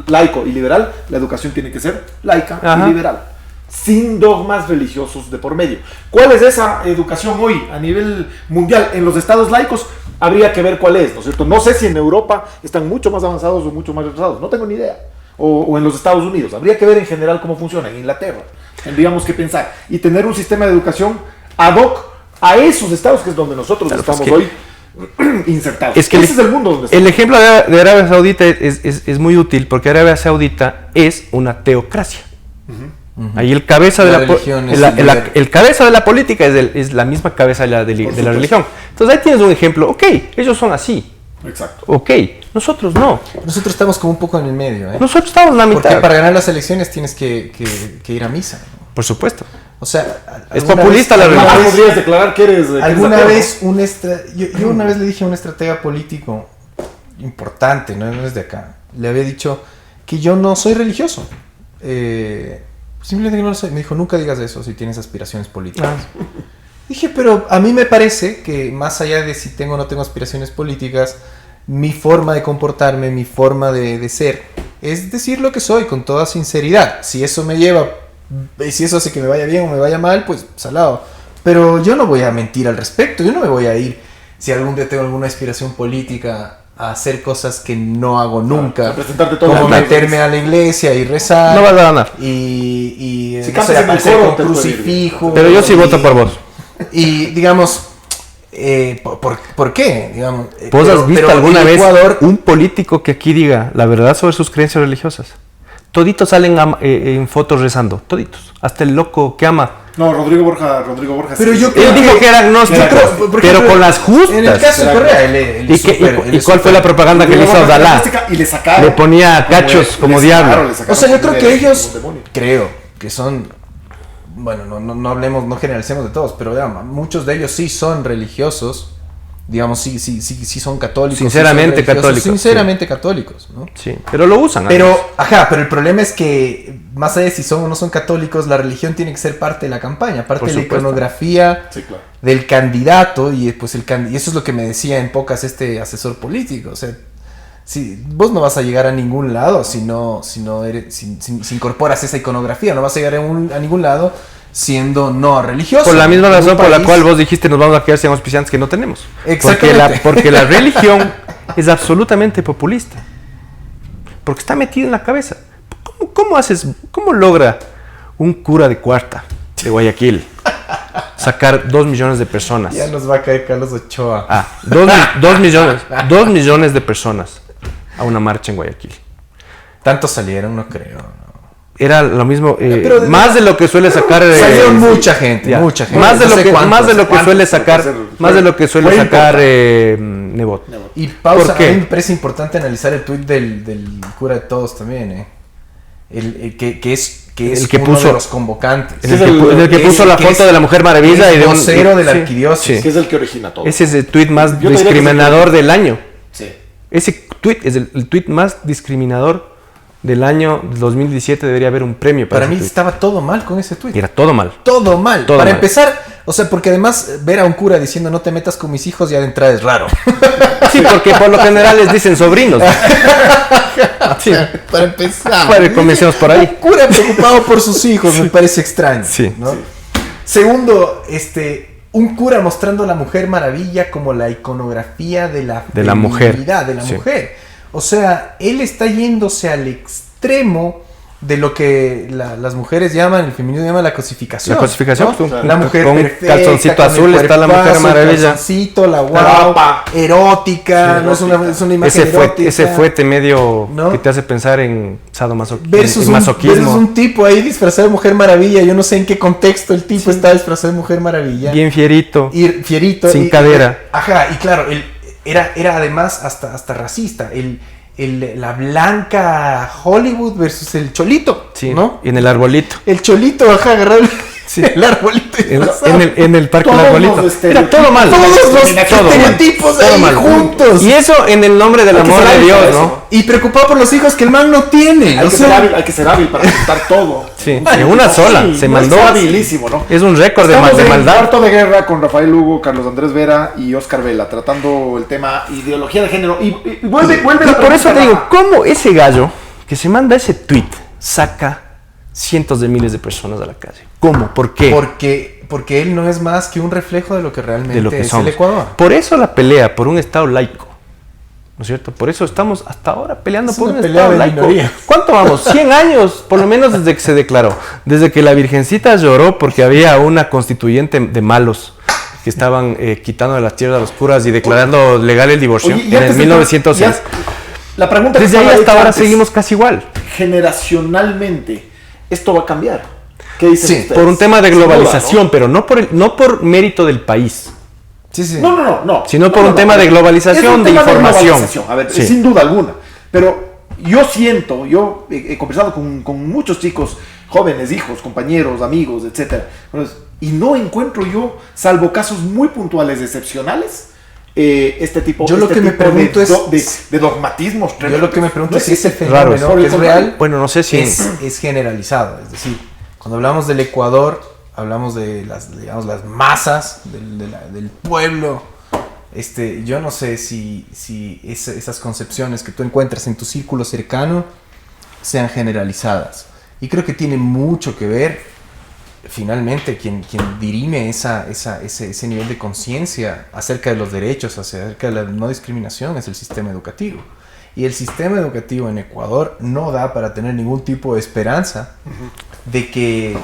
laico y liberal, la educación tiene que ser laica y liberal, sin dogmas religiosos de por medio. ¿Cuál es esa educación hoy a nivel mundial en los estados laicos? Habría que ver cuál es, ¿no es cierto? No sé si en Europa están mucho más avanzados o mucho más retrasados, no tengo ni idea. O en los Estados Unidos. Habría que ver en general cómo funciona. En Inglaterra tendríamos que pensar y tener un sistema de educación ad hoc a esos estados, que es donde nosotros estamos hoy insertados. Es que ese es el mundo donde estamos. El ejemplo de Arabia Saudita es muy útil, porque Arabia Saudita es una teocracia. Ahí el cabeza el cabeza de la política es la misma cabeza de la religión. Entonces ahí tienes un ejemplo. Ok, ellos son así. Exacto. Ok, nosotros no. Nosotros estamos como un poco en el medio. Nosotros estamos en la mitad. Porque para ganar las elecciones tienes que ir a misa, ¿no? Por supuesto. O sea, es populista la religión. Podrías declarar que eres. Alguna vez yo una vez le dije a un estratega político importante, no es de acá, le había dicho que yo no soy religioso. Simplemente que no lo soy. Me dijo, nunca digas eso si tienes aspiraciones políticas. Dije, pero a mí me parece que más allá de si tengo o no tengo aspiraciones políticas, mi forma de comportarme, mi forma de ser, es decir lo que soy con toda sinceridad. Si eso me lleva, si eso hace que me vaya bien o me vaya mal, pues salado. Pero yo no voy a mentir al respecto. Yo no me voy a ir, si algún día tengo alguna aspiración política, a hacer cosas que no hago nunca, como meterme a la iglesia y rezar. No vas a ganar. Y si no sé, aparecer con crucifijo. Pero yo sí voto por vos. Y digamos, ¿por qué? Digamos, ¿vos has visto alguna vez un político que aquí diga la verdad sobre sus creencias religiosas? Toditos salen en fotos rezando, toditos. Hasta el loco que ama. No, Rodrigo Borja. Pero sí. Él dijo que era agnóstico, pero con las justas. En el caso de Correa, ¿Y cuál fue la propaganda que le hizo Abdalá? Le ponía cachos como diablo. O sea, yo creo que ellos, creo que son, bueno, no hablemos, no generalicemos de todos, pero digamos, muchos de ellos sí son religiosos, digamos, sí son católicos. Sinceramente católicos. Sinceramente católicos, ¿no? Sí, pero lo usan. Pero el problema es que, más allá de si son o no son católicos, la religión tiene que ser parte de la campaña, parte de la iconografía del candidato, y pues y eso es lo que me decía en pocas este asesor político, o sea, si vos no vas a llegar a ningún lado si incorporas esa iconografía, no vas a llegar a ningún lado siendo no religioso. Por la misma razón por la cual vos dijiste nos vamos a quedar sin auspiciantes que no tenemos. Exactamente. Porque la religión es populista. Porque está metido en la cabeza. ¿Cómo logra un cura de Cuarta, de Guayaquil, sacar 2 millones de personas? Ya nos va a caer Carlos Ochoa. 2 millones de personas a una marcha en Guayaquil. ¿Tantos salieron? No creo. Era lo mismo, más de lo que suele sacar. Salieron mucha gente. Más de lo que suele sacar Nebot. Y pausa, a mí me parece importante analizar el tuit del cura de todos también, que es que es el que uno puso de los convocantes. El que puso la foto de la Mujer Maravilla y de un vocero de la arquidiócesis. Que es el que origina todo. Ese es el tuit más discriminador del año. Sí. Ese tuit es el tuit más discriminador del año 2017. Debería haber un premio Para mí ese tuit. estaba todo mal con ese tuit. Era todo mal. Todo mal. Todo Para mal. empezar, o sea, porque además ver a un cura diciendo no te metas con mis hijos ya de entrada es raro. Sí, porque por lo general les dicen sobrinos. Sí. Para empezar. Bueno, comencemos por ahí. Un cura preocupado por sus hijos me parece extraño. Sí. ¿no? Sí. Segundo, un cura mostrando a la Mujer Maravilla como la iconografía de la mujer. De la Sí. mujer. O sea, él está yéndose al extremo de lo que las mujeres llaman, el feminismo llama la cosificación. La cosificación, ¿no? pues, La mujer con un perfecta, calzoncito con azul el está la Mujer cuerpazo, Maravilla. el calzoncito, la guapa, erótica, Sí, no es una imagen erótica. Ese fuete medio ¿no? que te hace pensar en sadomasoquismo. Versus un tipo ahí disfrazado de Mujer Maravilla. Yo no sé en qué contexto el tipo está disfrazado de Mujer Maravilla. Bien fierito. Y fierito. Sin cadera. Ajá, y claro, era además hasta racista. La blanca Hollywood versus el cholito, Sí, ¿no? y en el arbolito. El cholito, ajá, agarrado el arbolito. En el parque del Todos arbolito. los Era todo mal. Todos los Todo mal. estereotipos Todo ahí mal. juntos. Y eso en el nombre del Hay que amor ser de hábil Dios, para ¿no? eso. Y preocupado por los hijos que el man no tiene. Hay O que sea, ser hábil para aceptar todo. Sí, en una sola. Sí, Se no mandó. Es habilísimo, ¿no? Es un récord de Estamos en maldad. Cuarto de Guerra con Rafael Lugo, Carlos Andrés Vera y Oscar Vela, tratando el tema ideología de género. Y vuelve Y la por eso pregunta, te digo, Rafa. ¿cómo ese gallo que se manda ese tweet saca cientos de miles de personas a la calle? ¿Cómo? ¿Por qué? porque él no es más que un reflejo de lo que realmente De lo que es somos. el Ecuador. Por eso la pelea por un Estado laico. ¿No es cierto? Por eso estamos hasta ahora peleando Es por una un pelea Estado de laico. minorías. ¿Cuánto vamos? 100 años, por lo menos desde que se declaró. Desde que la Virgencita lloró porque había una constituyente de malos que estaban quitando de las tierras a los curas y declarando legal el divorcio Oye, y en antes el de- 1906. ya- La pregunta que Desde ahí estaba hasta hecha ahora antes, seguimos casi igual. generacionalmente, esto va a cambiar. ¿Qué dicen Sí, ustedes? Por un tema de Sin duda, globalización, pero no por mérito del país. Sí, sí. No. Sino por un tema de globalización, Es un de tema información. globalización, a ver, Sí. sin duda alguna. Pero yo siento, yo he conversado con muchos chicos, jóvenes, hijos, compañeros, amigos, etcétera, y no encuentro yo, salvo casos muy puntuales, excepcionales, este tipo, Yo lo que me pregunto de dogmatismos. Yo lo que me pregunto No es si ese raro, fenómeno que es real Bueno, no sé si es generalizado. Es decir, cuando hablamos del Ecuador, hablamos de las masas del pueblo. Yo no sé si esas concepciones que tú encuentras en tu círculo cercano sean generalizadas. Y creo que tiene mucho que ver, finalmente, quien dirime ese nivel de conciencia acerca de los derechos, acerca de la no discriminación, es el sistema educativo. Y el sistema educativo en Ecuador no da para tener ningún tipo de esperanza de que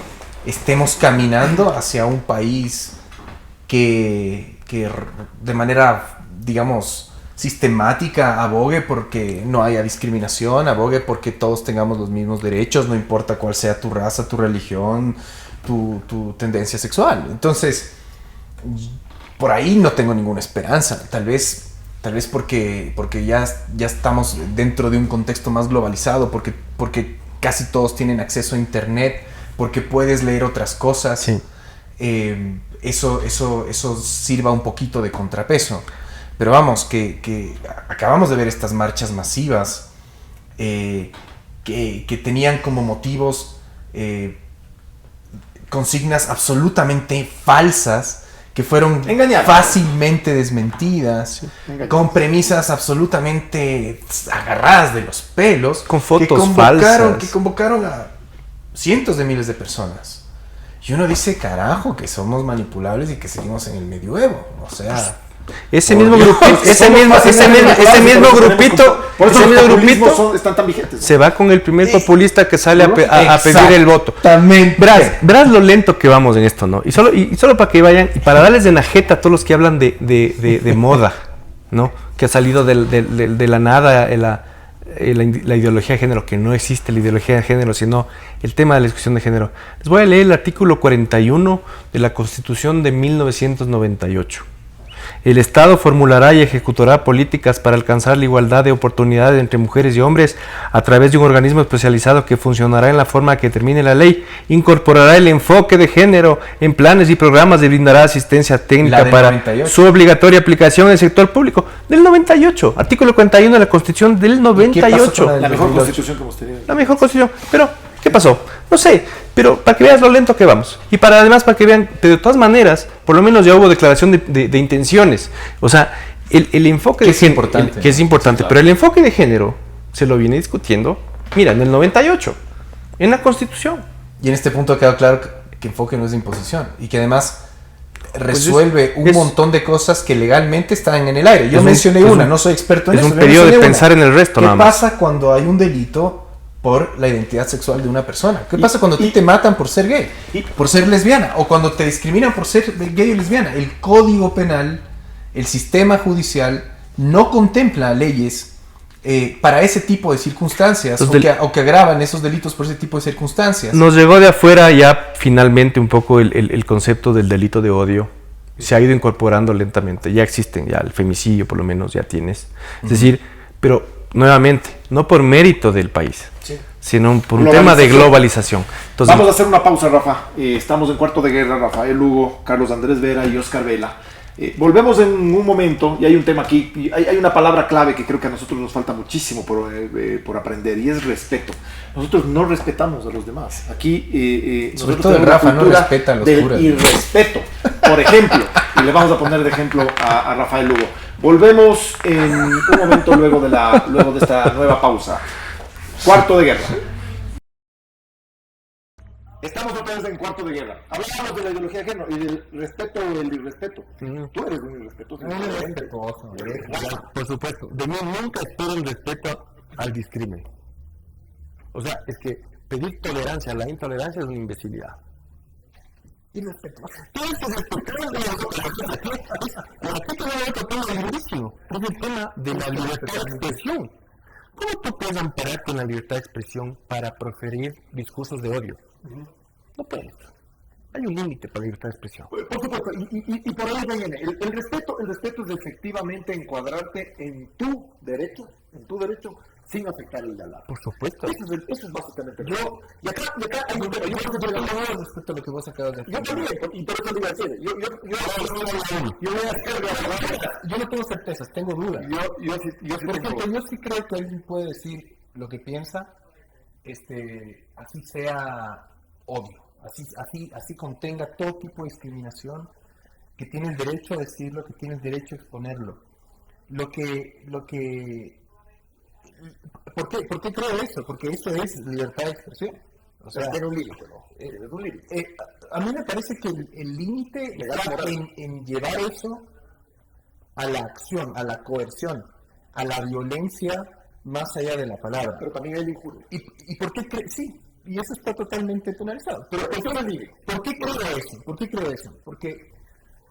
estemos caminando hacia un país que de manera, digamos, sistemática abogue porque no haya discriminación, abogue porque todos tengamos los mismos derechos, no importa cuál sea tu raza, tu religión, tu tendencia sexual. Entonces, por ahí no tengo ninguna esperanza. Tal vez porque ya estamos dentro de un contexto más globalizado, porque casi todos tienen acceso a internet, porque puedes leer otras cosas. Sí. Eso sirva un poquito de contrapeso. Pero vamos, que acabamos de ver estas marchas masivas que tenían como motivos consignas absolutamente falsas que fueron fácilmente desmentidas, con premisas absolutamente agarradas de los pelos, con fotos que convocaron a cientos de miles de personas. Y uno dice, carajo, que somos manipulables y que seguimos en el medioevo. O sea, ese mismo grupito están tan vigentes, ¿no? Se va con el primer populista que sale a pedir el voto. Exactamente. Verás lo lento que vamos en esto, ¿no? Y solo para que vayan, y para darles de najeta a todos los que hablan de moda, ¿no? Que ha salido de la nada la ideología de género, que no existe la ideología de género, sino el tema de la discusión de género. Les voy a leer el artículo 41 de la Constitución de 1998. El Estado formulará y ejecutará políticas para alcanzar la igualdad de oportunidades entre mujeres y hombres a través de un organismo especializado que funcionará en la forma que determine la ley. Incorporará el enfoque de género en planes y programas y brindará asistencia técnica para 98. su obligatoria aplicación en el sector público. Del 98, artículo 41 de la Constitución del 98. La mejor constitución que hemos tenido. La mejor constitución. Pero, ¿qué pasó? No sé, pero para que veas lo lento que vamos. Y además para que vean, pero de todas maneras, por lo menos ya hubo declaración de intenciones. O sea, el enfoque de género, que es importante, claro. Pero el enfoque de género se lo viene discutiendo, mira, en el 98, en la Constitución. Y en este punto ha quedado claro que enfoque no es de imposición y que además resuelve un montón de cosas que legalmente están en el aire. Yo mencioné una, no soy experto en eso. Es un periodo de pensar en el resto, nada más. ¿Qué pasa cuando hay un delito por la identidad sexual de una persona? ¿Qué pasa cuando a ti te matan por ser gay? Por ser lesbiana. O cuando te discriminan por ser gay o lesbiana. El Código Penal, el sistema judicial, no contempla leyes para ese tipo de circunstancias o que agravan esos delitos por ese tipo de circunstancias. Nos llegó de afuera ya finalmente un poco el concepto del delito de odio. Se ha ido incorporando lentamente. Ya existen, ya el femicidio por lo menos ya tienes. Es decir, pero nuevamente, no por mérito del país, sino por un tema de globalización. Entonces, vamos a hacer una pausa, Rafa. Estamos en Cuarto de Guerra, Rafael Lugo, Carlos Andrés Vera y Oscar Vela. Volvemos en un momento, y hay un tema aquí, y hay una palabra clave que creo que a nosotros nos falta muchísimo por aprender, y es respeto. Nosotros no respetamos a los demás. Aquí sobre todo el Rafa no respeta a los curas. Irrespeto, por ejemplo, y le vamos a poner de ejemplo a Rafael Lugo. Volvemos en un momento luego de esta nueva pausa. Cuarto de Guerra. Estamos otra vez en Cuarto de Guerra. Hablábamos de la ideología de género y del respeto o el irrespeto. Tú eres un irrespetuoso. Por supuesto. De mí nunca espero el respeto al discrimen. O sea, es que pedir tolerancia a la intolerancia es una imbecilidad. Irrespeto. Tienes que respetar es el tema de la libertad de expresión. ¿Cómo tú puedes ampararte en la libertad de expresión para proferir discursos de odio? No puedes. Hay un límite para la libertad de expresión. Por supuesto, y por ahí viene. El respeto es efectivamente encuadrarte en tu derecho, sin afectar el de al lado. Por supuesto. Eso es básicamente. Y acá hay un tema. Yo respecto a lo que vos acabas de decir. Yo también, y por eso le iba a decir. Yo no tengo certezas, tengo dudas. Por ejemplo, yo sí creo que alguien puede decir lo que piensa, así sea odio, así contenga todo tipo de discriminación, que tiene el derecho a decirlo, que tiene el derecho a exponerlo. ¿Por qué creo eso? Porque eso es libertad de expresión. O sea, tiene un límite, ¿no? A mí me parece que el límite está en llevar eso a la acción, a la coerción, a la violencia más allá de la palabra. Pero también hay injuria. ¿Y por qué crees? Sí, y eso está totalmente penalizado. Pero eso no es libre. ¿Por qué creo eso?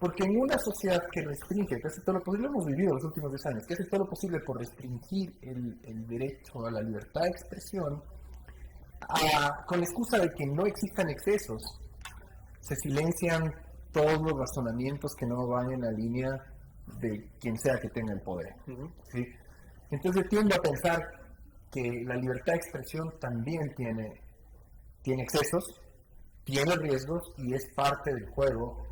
Porque en una sociedad que restringe, que hace todo lo posible, lo hemos vivido los últimos 10 años, que hace todo lo posible por restringir el derecho a la libertad de expresión, con la excusa de que no existan excesos, se silencian todos los razonamientos que no van en la línea de quien sea que tenga el poder. ¿Sí? Entonces tiendo a pensar que la libertad de expresión también tiene excesos, tiene riesgos y es parte del juego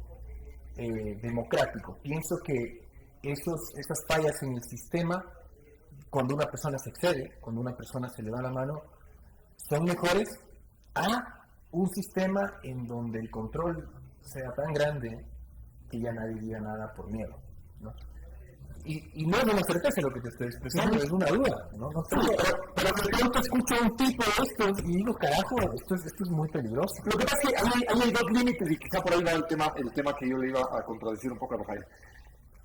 democrático. Pienso que esas fallas en el sistema, cuando una persona se excede, cuando una persona se le da la mano, son mejores a un sistema en donde el control sea tan grande que ya nadie diga nada por miedo, ¿no? Y no es una certeza lo que te estoy expresando, es una duda, ¿no? Pero de pronto escucho a un tipo de estos y digo, carajo, esto es muy peligroso. Lo que pasa es que hay dos límites, y quizá por ahí va el tema que yo le iba a contradecir un poco a Rafael.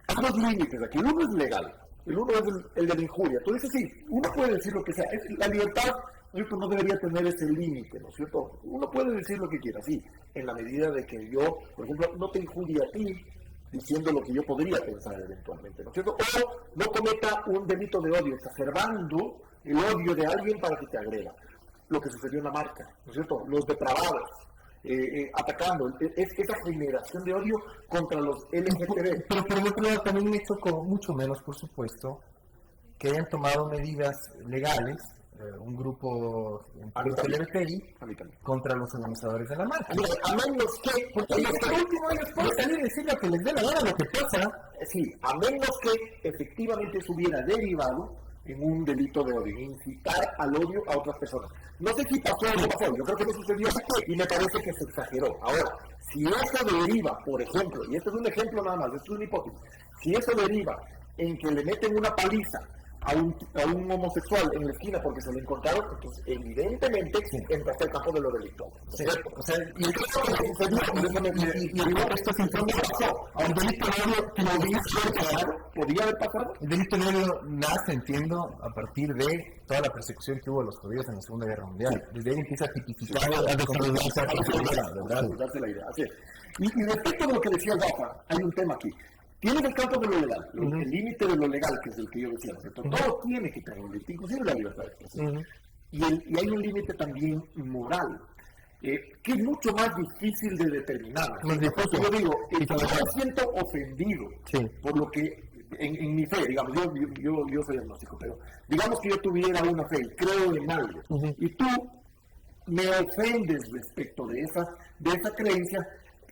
Hay dos límites aquí. Uno es legal, el uno es el de la injuria. Tú dices, sí, uno puede decir lo que sea. La libertad, no debería tener ese límite, ¿no es cierto? Uno puede decir lo que quiera, sí, en la medida de que yo, por ejemplo, no te injurie a ti, diciendo lo que yo podría pensar eventualmente, ¿no es cierto? O no cometa un delito de odio, exacerbando el odio de alguien para que te agreda. Lo que sucedió en la marca, ¿no es cierto? Los depravados, atacando, es esa generación de odio contra los LGTB. Pero por otro lado también me chocó, mucho menos por supuesto, que hayan tomado medidas legales, un grupo LGTBI, contra los organizadores de la marcha. A menos que, porque por último ellos pueden salir y decir lo que les dé la gana, lo que pasa, sí, a menos que efectivamente eso hubiera derivado en un delito de odio, incitar al odio a otras personas. No sé si pasó o no pasó, yo creo que no sucedió y me parece que se exageró. Ahora, si eso deriva, por ejemplo, y esto es un ejemplo nada más, esto es una hipótesis, si eso deriva en que le meten una paliza a un homosexual en la esquina porque se lo encontraron, entonces evidentemente entra hasta el campo de lo delictuoso. O sea, y esto es pasó. A un delito de odio podía haber pasado. El delito de odio nace, entiendo, a partir de toda la persecución que hubo de los judíos en la Segunda Guerra Mundial. Desde ahí empieza a tipificar darse la idea. Así es. Y respecto de lo que decía Rafa, hay un tema aquí. Tienes el campo de lo legal, el límite de lo legal, que es el que yo decía, ¿cierto? Todo tiene que tener un límite, inclusive la libertad de expresión. Y hay un límite también moral, que es mucho más difícil de determinar. Yo digo, yo me siento ofendido por lo que, en mi fe, digamos, yo soy agnóstico, pero digamos que yo tuviera una fe, creo en algo, y tú me ofendes respecto de esa creencia.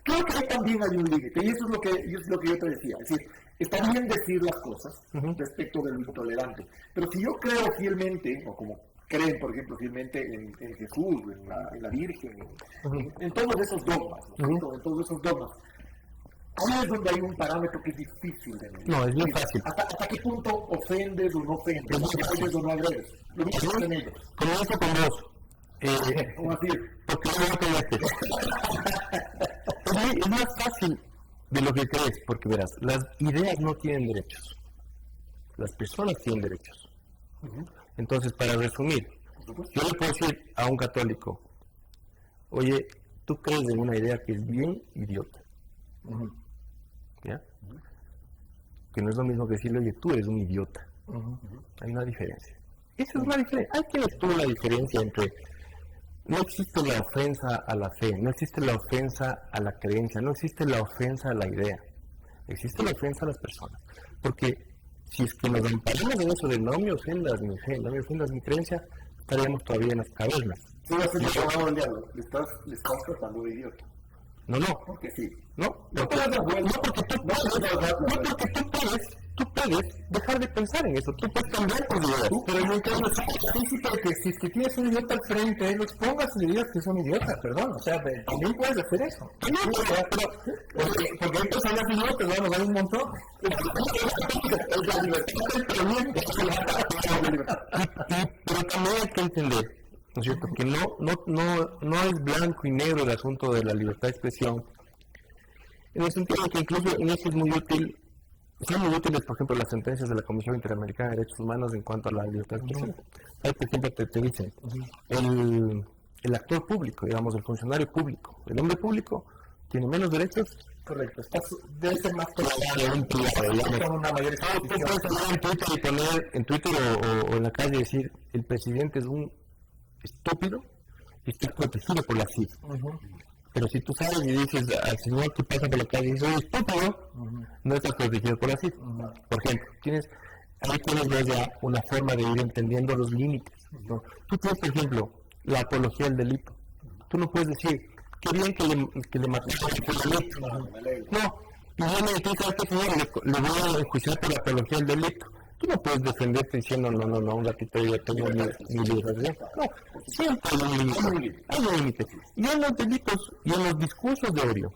Creo que ahí también hay un límite, y eso es lo que yo te decía. Es decir, está bien decir las cosas respecto de lo intolerante, pero si yo creo fielmente, o como creen, por ejemplo, fielmente en Jesús, en la Virgen, en todos esos dogmas, en todos esos dogmas, ahí es donde hay un parámetro que es difícil de medir. No, es muy fácil. ¿Hasta qué punto ofendes o no ofendes? ¿Ofendes o no agredes? Lo mismo en ellos. Comienzo con vos. ¿Cómo así? Porque es más fácil de lo que crees, porque verás, las ideas no tienen derechos, las personas tienen derechos. Entonces, para resumir, yo le puedo decir a un católico, oye, tú crees en una idea que es bien idiota, ¿ya? Que no es lo mismo que decirle, oye, tú eres un idiota. Hay una diferencia. Esa es una diferencia. Hay quienes tuvo la diferencia entre... No existe la ofensa a la fe, no existe la ofensa a la creencia, no existe la ofensa a la idea. Existe la ofensa a las personas. Porque si es que nos amparamos en eso de no me ofendas mi fe, no me ofendas mi creencia, estaríamos todavía en las cavernas. Sí, va a ser el diablo. Le estás tratando de idiota. No. Porque sí. Porque tú puedes dejar de pensar en eso, tú puedes cambiar tus ideas. Pero en el caso que si es que tienes un idiota al frente, lo expongas y le digas que son idiotas, perdón, o sea, también puedes hacer eso. Porque hay personas idiotas, ¿no? Hay un montón. Es la libertad. Pero también hay que entender, ¿no es cierto?, que no es blanco y negro el asunto de la libertad de expresión, en el sentido de que incluso en eso es muy útil. Son muy útiles, por ejemplo, las sentencias de la Comisión Interamericana de Derechos Humanos en cuanto a la libertad de expresión. Ahí, por ejemplo, te dicen, el actor público, digamos, el funcionario público, el hombre público, tiene menos derechos. Correcto, debe ser más tolerable un privado. Con una mayor puedes hablar en Twitter y poner en Twitter o en la calle decir, el presidente es un estúpido y está protegido por la CID. Pero si tú sabes y dices al señor que pasa por la calle y dice, oye, estúpido, no estás protegido por la CID. Por ejemplo, ahí tienes ya una forma de ir entendiendo los límites, ¿no? Tú tienes, por ejemplo, la apología del delito. Tú no puedes decir, qué bien que le mataron al delito. No, y viene y tú sabes que señor le voy a enjuiciar por la apología del delito. Tú no puedes defenderte diciendo, no, un ratito yo tengo mi libertad. No, siempre hay un límite. Y en los delitos y en los discursos de odio,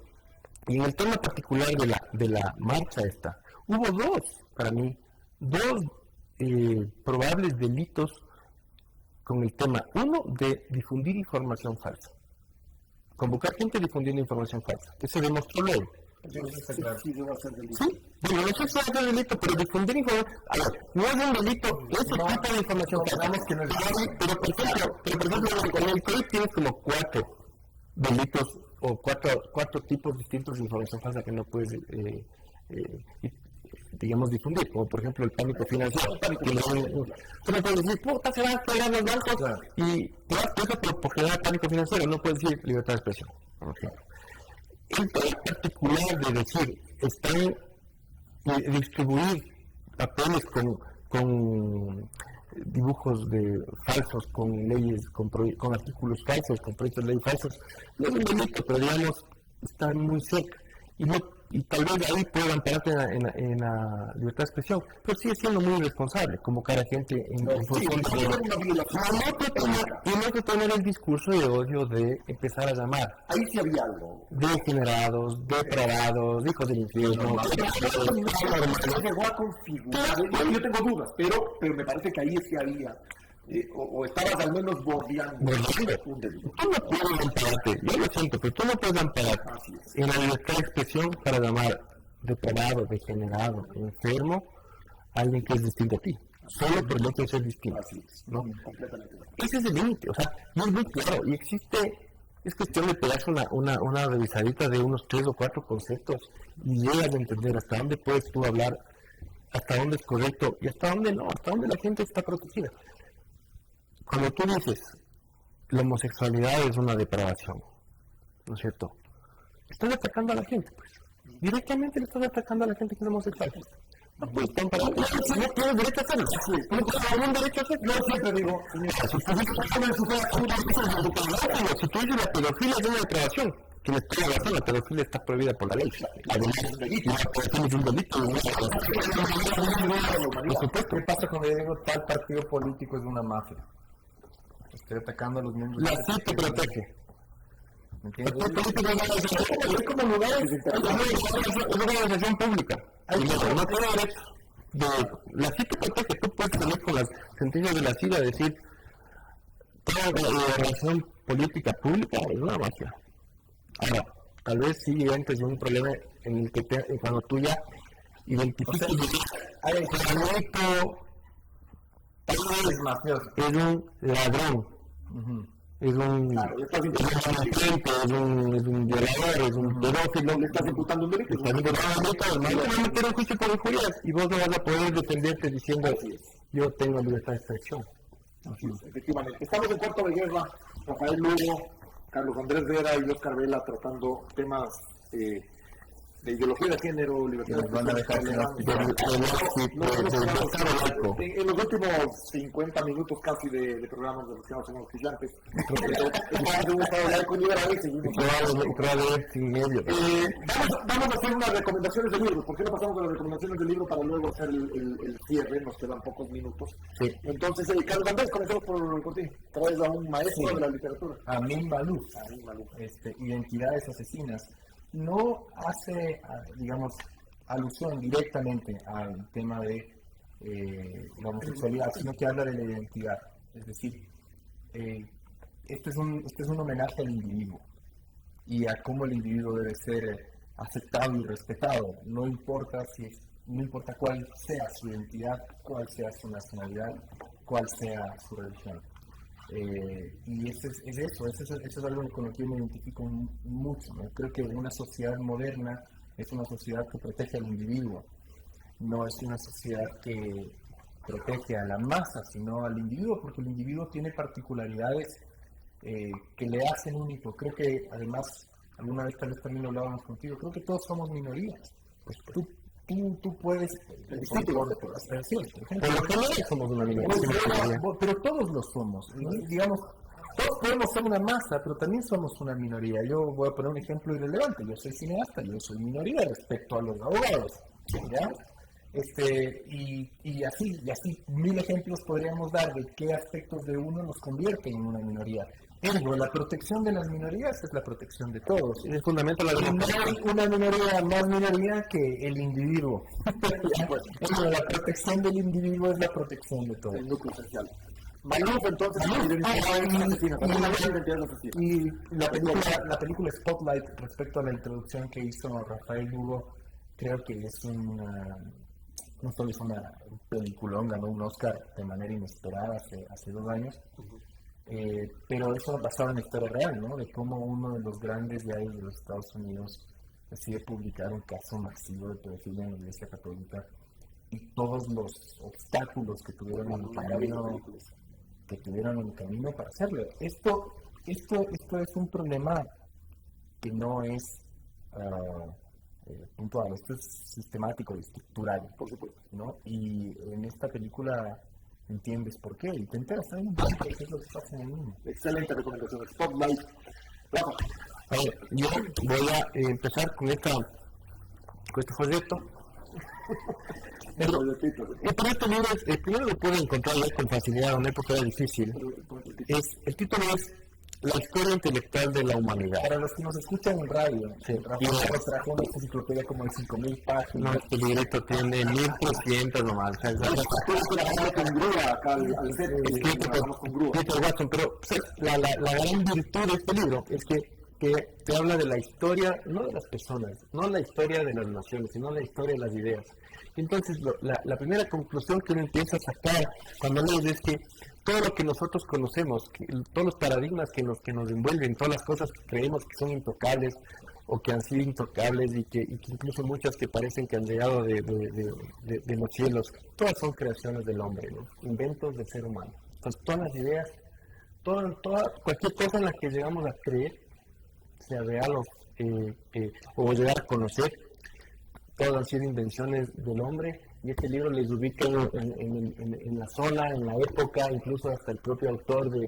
y en el tema particular de la marcha esta, hubo para mí, dos probables delitos con el tema. Uno, de difundir información falsa. Convocar gente difundiendo información falsa, que se demostró luego. Sí, debe ser delito. Sí, bueno, no sé si es un delito, pero difundir información, a ver, no es un delito, ese tipo de información que no es pero por ejemplo, en el código tienes como 4 delitos o cuatro tipos distintos de información falsa que no puedes, digamos, difundir, como por ejemplo el pánico financiero. Tú no puedes decir, puta, se van a pegar los bancos, y te vas preso por generar pánico financiero, no puedes decir libertad de expresión. por ejemplo. El tema particular de decir, están distribuir papeles con dibujos falsos, con leyes, con artículos falsos, con proyectos de ley falsos, no es un delito, pero digamos, está muy cerca. Y tal vez ahí puedan ampararte en la libertad de expresión, pero sigue siendo muy irresponsable convocar a gente en función de... Y no tener el discurso de odio de empezar a llamar. Ahí sí había algo. Degenerados, depravados, hijos del infierno. Llegó a configurar. Yo tengo dudas, pero me parece que ahí sí había. O estabas al menos bordeando un delito. Tú no puedes ampararte, yo lo siento, pero tú no puedes ampararte en la libertad de expresión para llamar depravado, degenerado, enfermo a alguien que es distinto a ti, solo por el hecho de ser distinto. Así es, ¿no? Completamente. Ese es el límite, o sea, no es muy claro, y existe, es cuestión de pegarse una revisadita de unos 3 o 4 conceptos y llegas a entender hasta dónde puedes tú hablar, hasta dónde es correcto y hasta dónde no, hasta dónde la gente está protegida. Cuando tú dices, la homosexualidad es una depravación, ¿no es cierto? Estás atacando a la gente, pues. Directamente le estás atacando a la gente que es homosexual. No puedes comparar. No tienes derecho a hacerlo. No tienes algún derecho a hacerlo. Yo siempre digo, si tú dices la pedofilia es una depravación, que me estoy razón, la pedofilia está prohibida por la ley. Además, la pedofilia es un delito. Por supuesto, ¿qué pasa cuando yo digo tal partido político es una mafia? Estoy atacando a los miembros. La CIP te protege. ¿Me entiendes? Es como lugares, es una organización pública. No tiene derecho. La CIP te protege. Tú puedes salir con las sentencias de la CIDA a decir toda organización política pública es una mafia. Ahora, tal vez sí entres en un problema en el que cuando tú ya identificas hay el conocimiento es mafioso, es un ladrón, es un delincuente, es un violador, es un pedófilo, le estás imputando un delito. Estás imputando un delito, además le van a meter un juicio por injurias y vos no vas a poder defenderte diciendo yo tengo libertad de expresión. Efectivamente. Estamos en Cuarto de Guerra. Rafael Lugo, Carlos Andrés Vera y Oscar Vela tratando temas de ideología de género, libertad de expresión. En los últimos 50 minutos casi de programas de los que no somos gigantes, estamos en un estado laico liberal y seguimos. Vamos a hacer unas recomendaciones de libros. ¿Por qué no pasamos de las recomendaciones del libro para luego hacer el cierre? Nos quedan pocos minutos. Sí. Entonces, Carlos Andrés, comencemos por ti. Traes a un maestro de la literatura. Amin Malouf. Identidades asesinas. No hace, digamos, alusión directamente al tema de la homosexualidad, sino que habla de la identidad. Es decir, este es un homenaje al individuo y a cómo el individuo debe ser aceptado y respetado. No importa cuál sea su identidad, cuál sea su nacionalidad, cuál sea su religión. Y eso es algo con lo que yo me identifico mucho, ¿no? Creo que una sociedad moderna es una sociedad que protege al individuo, no es una sociedad que protege a la masa, sino al individuo, porque el individuo tiene particularidades que le hacen único. Creo que además, alguna vez tal vez también lo hablábamos contigo, creo que todos somos minorías. Pues tú puedes somos una minoría, pero todos lo somos, ¿no? Digamos, todos podemos ser una masa, pero también somos una minoría. Yo voy a poner un ejemplo irrelevante. Yo soy cineasta, yo soy minoría respecto a los abogados, ¿ya? Y así 1000 ejemplos podríamos dar de qué aspectos de uno nos convierten en una minoría. Ergo, la protección de las minorías es la protección de todos. Es fundamental la democracia. No hay una minoría más minoría que el individuo. La protección del individuo es la protección de todos. El núcleo esencial. Malouf, entonces, y la película Spotlight, respecto a la introducción que hizo Rafael Lugo, creo que es no solo es una peliculón, ganó un Oscar de manera inesperada hace 2 años, pero eso basado en la historia real, ¿no? De cómo uno de los grandes de ahí de los Estados Unidos decide publicar un caso masivo de pedofilia en la Iglesia Católica y todos los obstáculos que tuvieron en el camino para hacerlo. Esto es un problema que no es puntual, esto es sistemático y estructural, por supuesto, ¿no? Y en esta película entiendes por qué y te enteras también un poco de qué es lo que pasa en el mundo. Excelente recomendación. Spotlight. Rafa. A ver, yo voy a empezar con este folleto. Pero este libro, el primero lo pueden encontrar con facilidad en una época difícil. El título es La historia intelectual de la humanidad. Para los que nos escuchan en radio, Rafael trajo una enciclopedia como de 5.000 páginas. No, este libreto tiene 1.300 nomás. Pero la gran virtud de este libro es que te habla de la historia, no de las personas, no la historia de las naciones, sino la historia de las ideas. Entonces, la primera conclusión que uno empieza a sacar cuando lees es que todo lo que nosotros conocemos, todos los paradigmas que nos envuelven, todas las cosas que creemos que son intocables o que han sido intocables y que incluso muchas que parecen que han llegado de los cielos, todas son creaciones del hombre, ¿no? Inventos del ser humano. Entonces, todas las ideas, cualquier cosa en la que llegamos a creer, sea real o llegar a conocer, todas han sido invenciones del hombre, y este libro les ubica en la zona, en la época, incluso hasta el propio autor de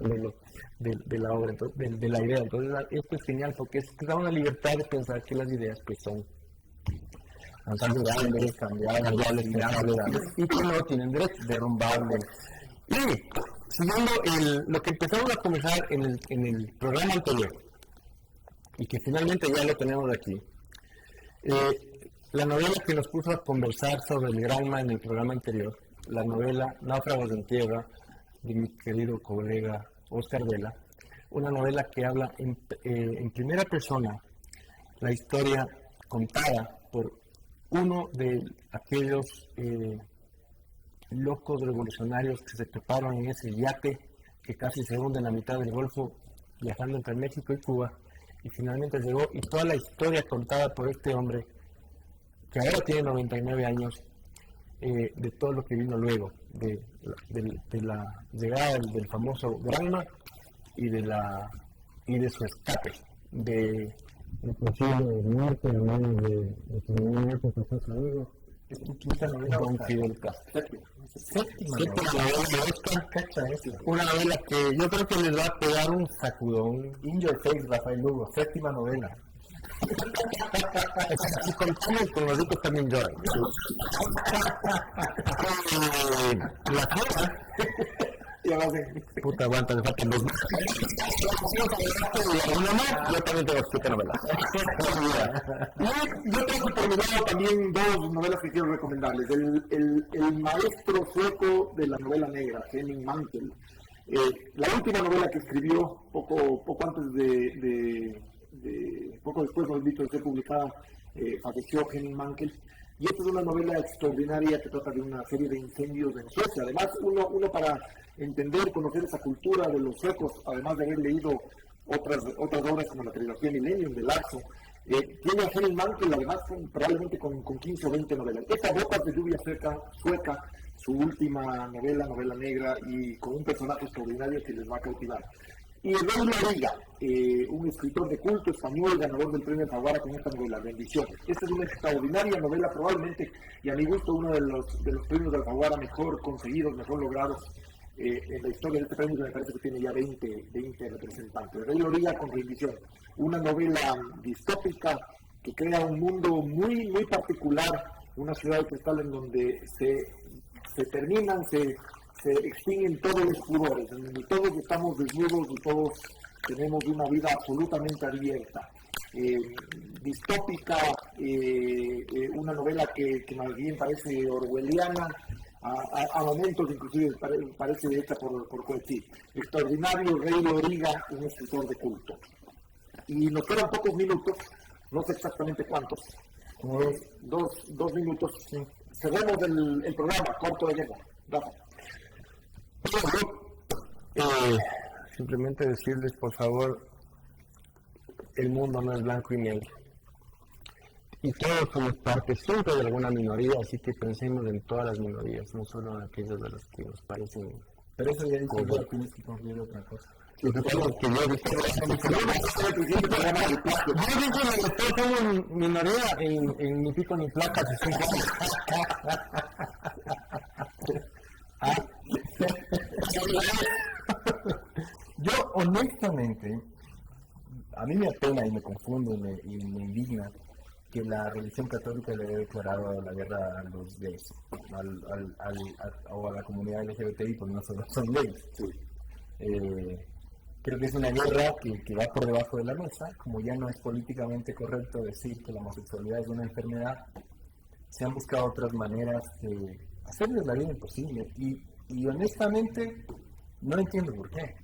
la obra, entonces, de la idea. Entonces esto es genial porque te da una libertad de pensar que las ideas pues son grandes, cambiables, y que no tienen derecho a derrumbarles. Y siguiendo lo que empezamos a conversar en el programa anterior, y que finalmente ya lo tenemos aquí, la novela que nos puso a conversar sobre el Granma en el programa anterior, la novela Náufragos en Tierra, de mi querido colega Oscar Vela, una novela que habla en primera persona la historia contada por uno de aquellos locos revolucionarios que se treparon en ese yate que casi se hunde en la mitad del Golfo, viajando entre México y Cuba, y finalmente llegó, y toda la historia contada por este hombre, que ahora tiene 99 años, de todo lo que vino luego, de la llegada del famoso Granma y de su escape, de posible muerte en manos de su muerte, su amigo. Es tu quinta novela, Don Fidel Castro. Séptima novela de Oscar, cacha eso. Una novela que yo creo que les va a pegar un sacudón. In Your Face, Rafael Lugo, séptima novela. Si contamos con los ricos también lloran. La cosa. Puta, aguanta, me faltan 2 más. Yo también tengo 7 novelas. Yo tengo por mi lado también 2 novelas que quiero recomendarles. El maestro sueco de la novela negra, Henning Mankell. La última novela que escribió poco antes poco después de ser publicada, falleció Henning Mankell. Y esta es una novela extraordinaria que trata de una serie de incendios en Suecia. Además, uno para entender, conocer esa cultura de los suecos, además de haber leído otras obras como la trilogía Millennium de Laxo, tiene a Henning Mankell, además, probablemente con 15 o 20 novelas. Esta Gotas de lluvia sueca, su última novela negra, y con un personaje extraordinario que les va a cautivar. Y Rey Loriga, un escritor de culto español, ganador del premio Alfaguara con esta novela, Bendiciones. Esta es una extraordinaria novela, probablemente, y a mi gusto, uno de los premios de Alfaguara mejor conseguidos, mejor logrados en la historia de este premio, que me parece que tiene ya 20 representantes. Rey Loriga con Rendición, una novela distópica que crea un mundo muy, muy particular, una ciudad de cristal en donde se extinguen todos los pudores, en donde todos estamos desnudos y todos tenemos una vida absolutamente abierta. Distópica, una novela que más bien parece orwelliana, a momentos inclusive parece hecha por Coetzee. Extraordinario, Rey Loriga, un escritor de culto. Y nos quedan pocos minutos, no sé exactamente cuántos, dos minutos. Sí. Cerremos el programa, corto de lengua. Rafa. Simplemente decirles, por favor, el mundo no es blanco y negro. Y todos somos parte siempre de alguna minoría, así que pensemos en todas las minorías, no solo en aquellas de las que nos parecen. Pero eso ya dice que tienes que concluir otra cosa. Yo digo que los electores somos minoría en ni pico ni placa. Yo honestamente, a mí me apena y me confunde y me indigna que la religión católica le haya declarado la guerra a los gays, o a la comunidad LGBTI, porque no solo son gays. Sí. Creo que es una guerra que va por debajo de la mesa. Como ya no es políticamente correcto decir que la homosexualidad es una enfermedad, se han buscado otras maneras de hacerles la vida imposible. Y honestamente, no entiendo por qué.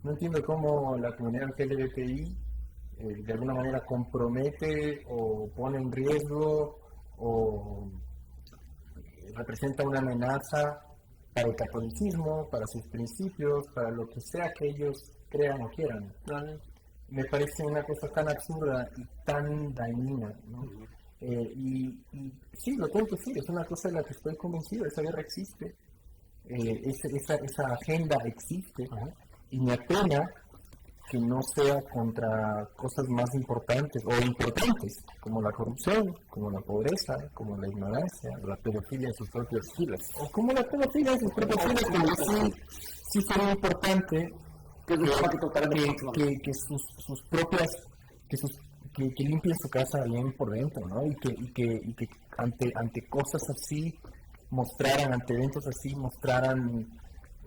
No entiendo cómo la comunidad LGBTI de alguna manera compromete o pone en riesgo o representa una amenaza para el catolicismo, para sus principios, para lo que sea que ellos crean o quieran. Me parece una cosa tan absurda y tan dañina, ¿no? Y sí, lo tengo que decir, es una cosa de la que estoy convencido, esa guerra existe, esa agenda existe, y me apena que no sea contra cosas más importantes o importantes, como la corrupción, como la pobreza, como la ignorancia, la pedofilia en sus propios filas, o como la pedofilia en sus propios filas, que sí sería importante que sus propias, que limpien su casa bien por dentro, ¿no? Y que ante cosas así mostraran, ante eventos así mostraran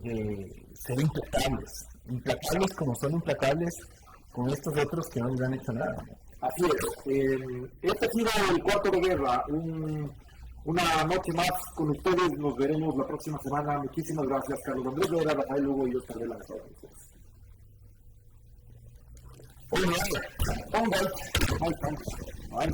ser implacables como son implacables con estos otros que no les han hecho nada. Así es. Este ha sido el Cuarto de Guerra. Una noche más con ustedes. Nos veremos la próxima semana. Muchísimas gracias, Carlos Andrés Vera, Rafael Lugo y Oscar Vela. Bye.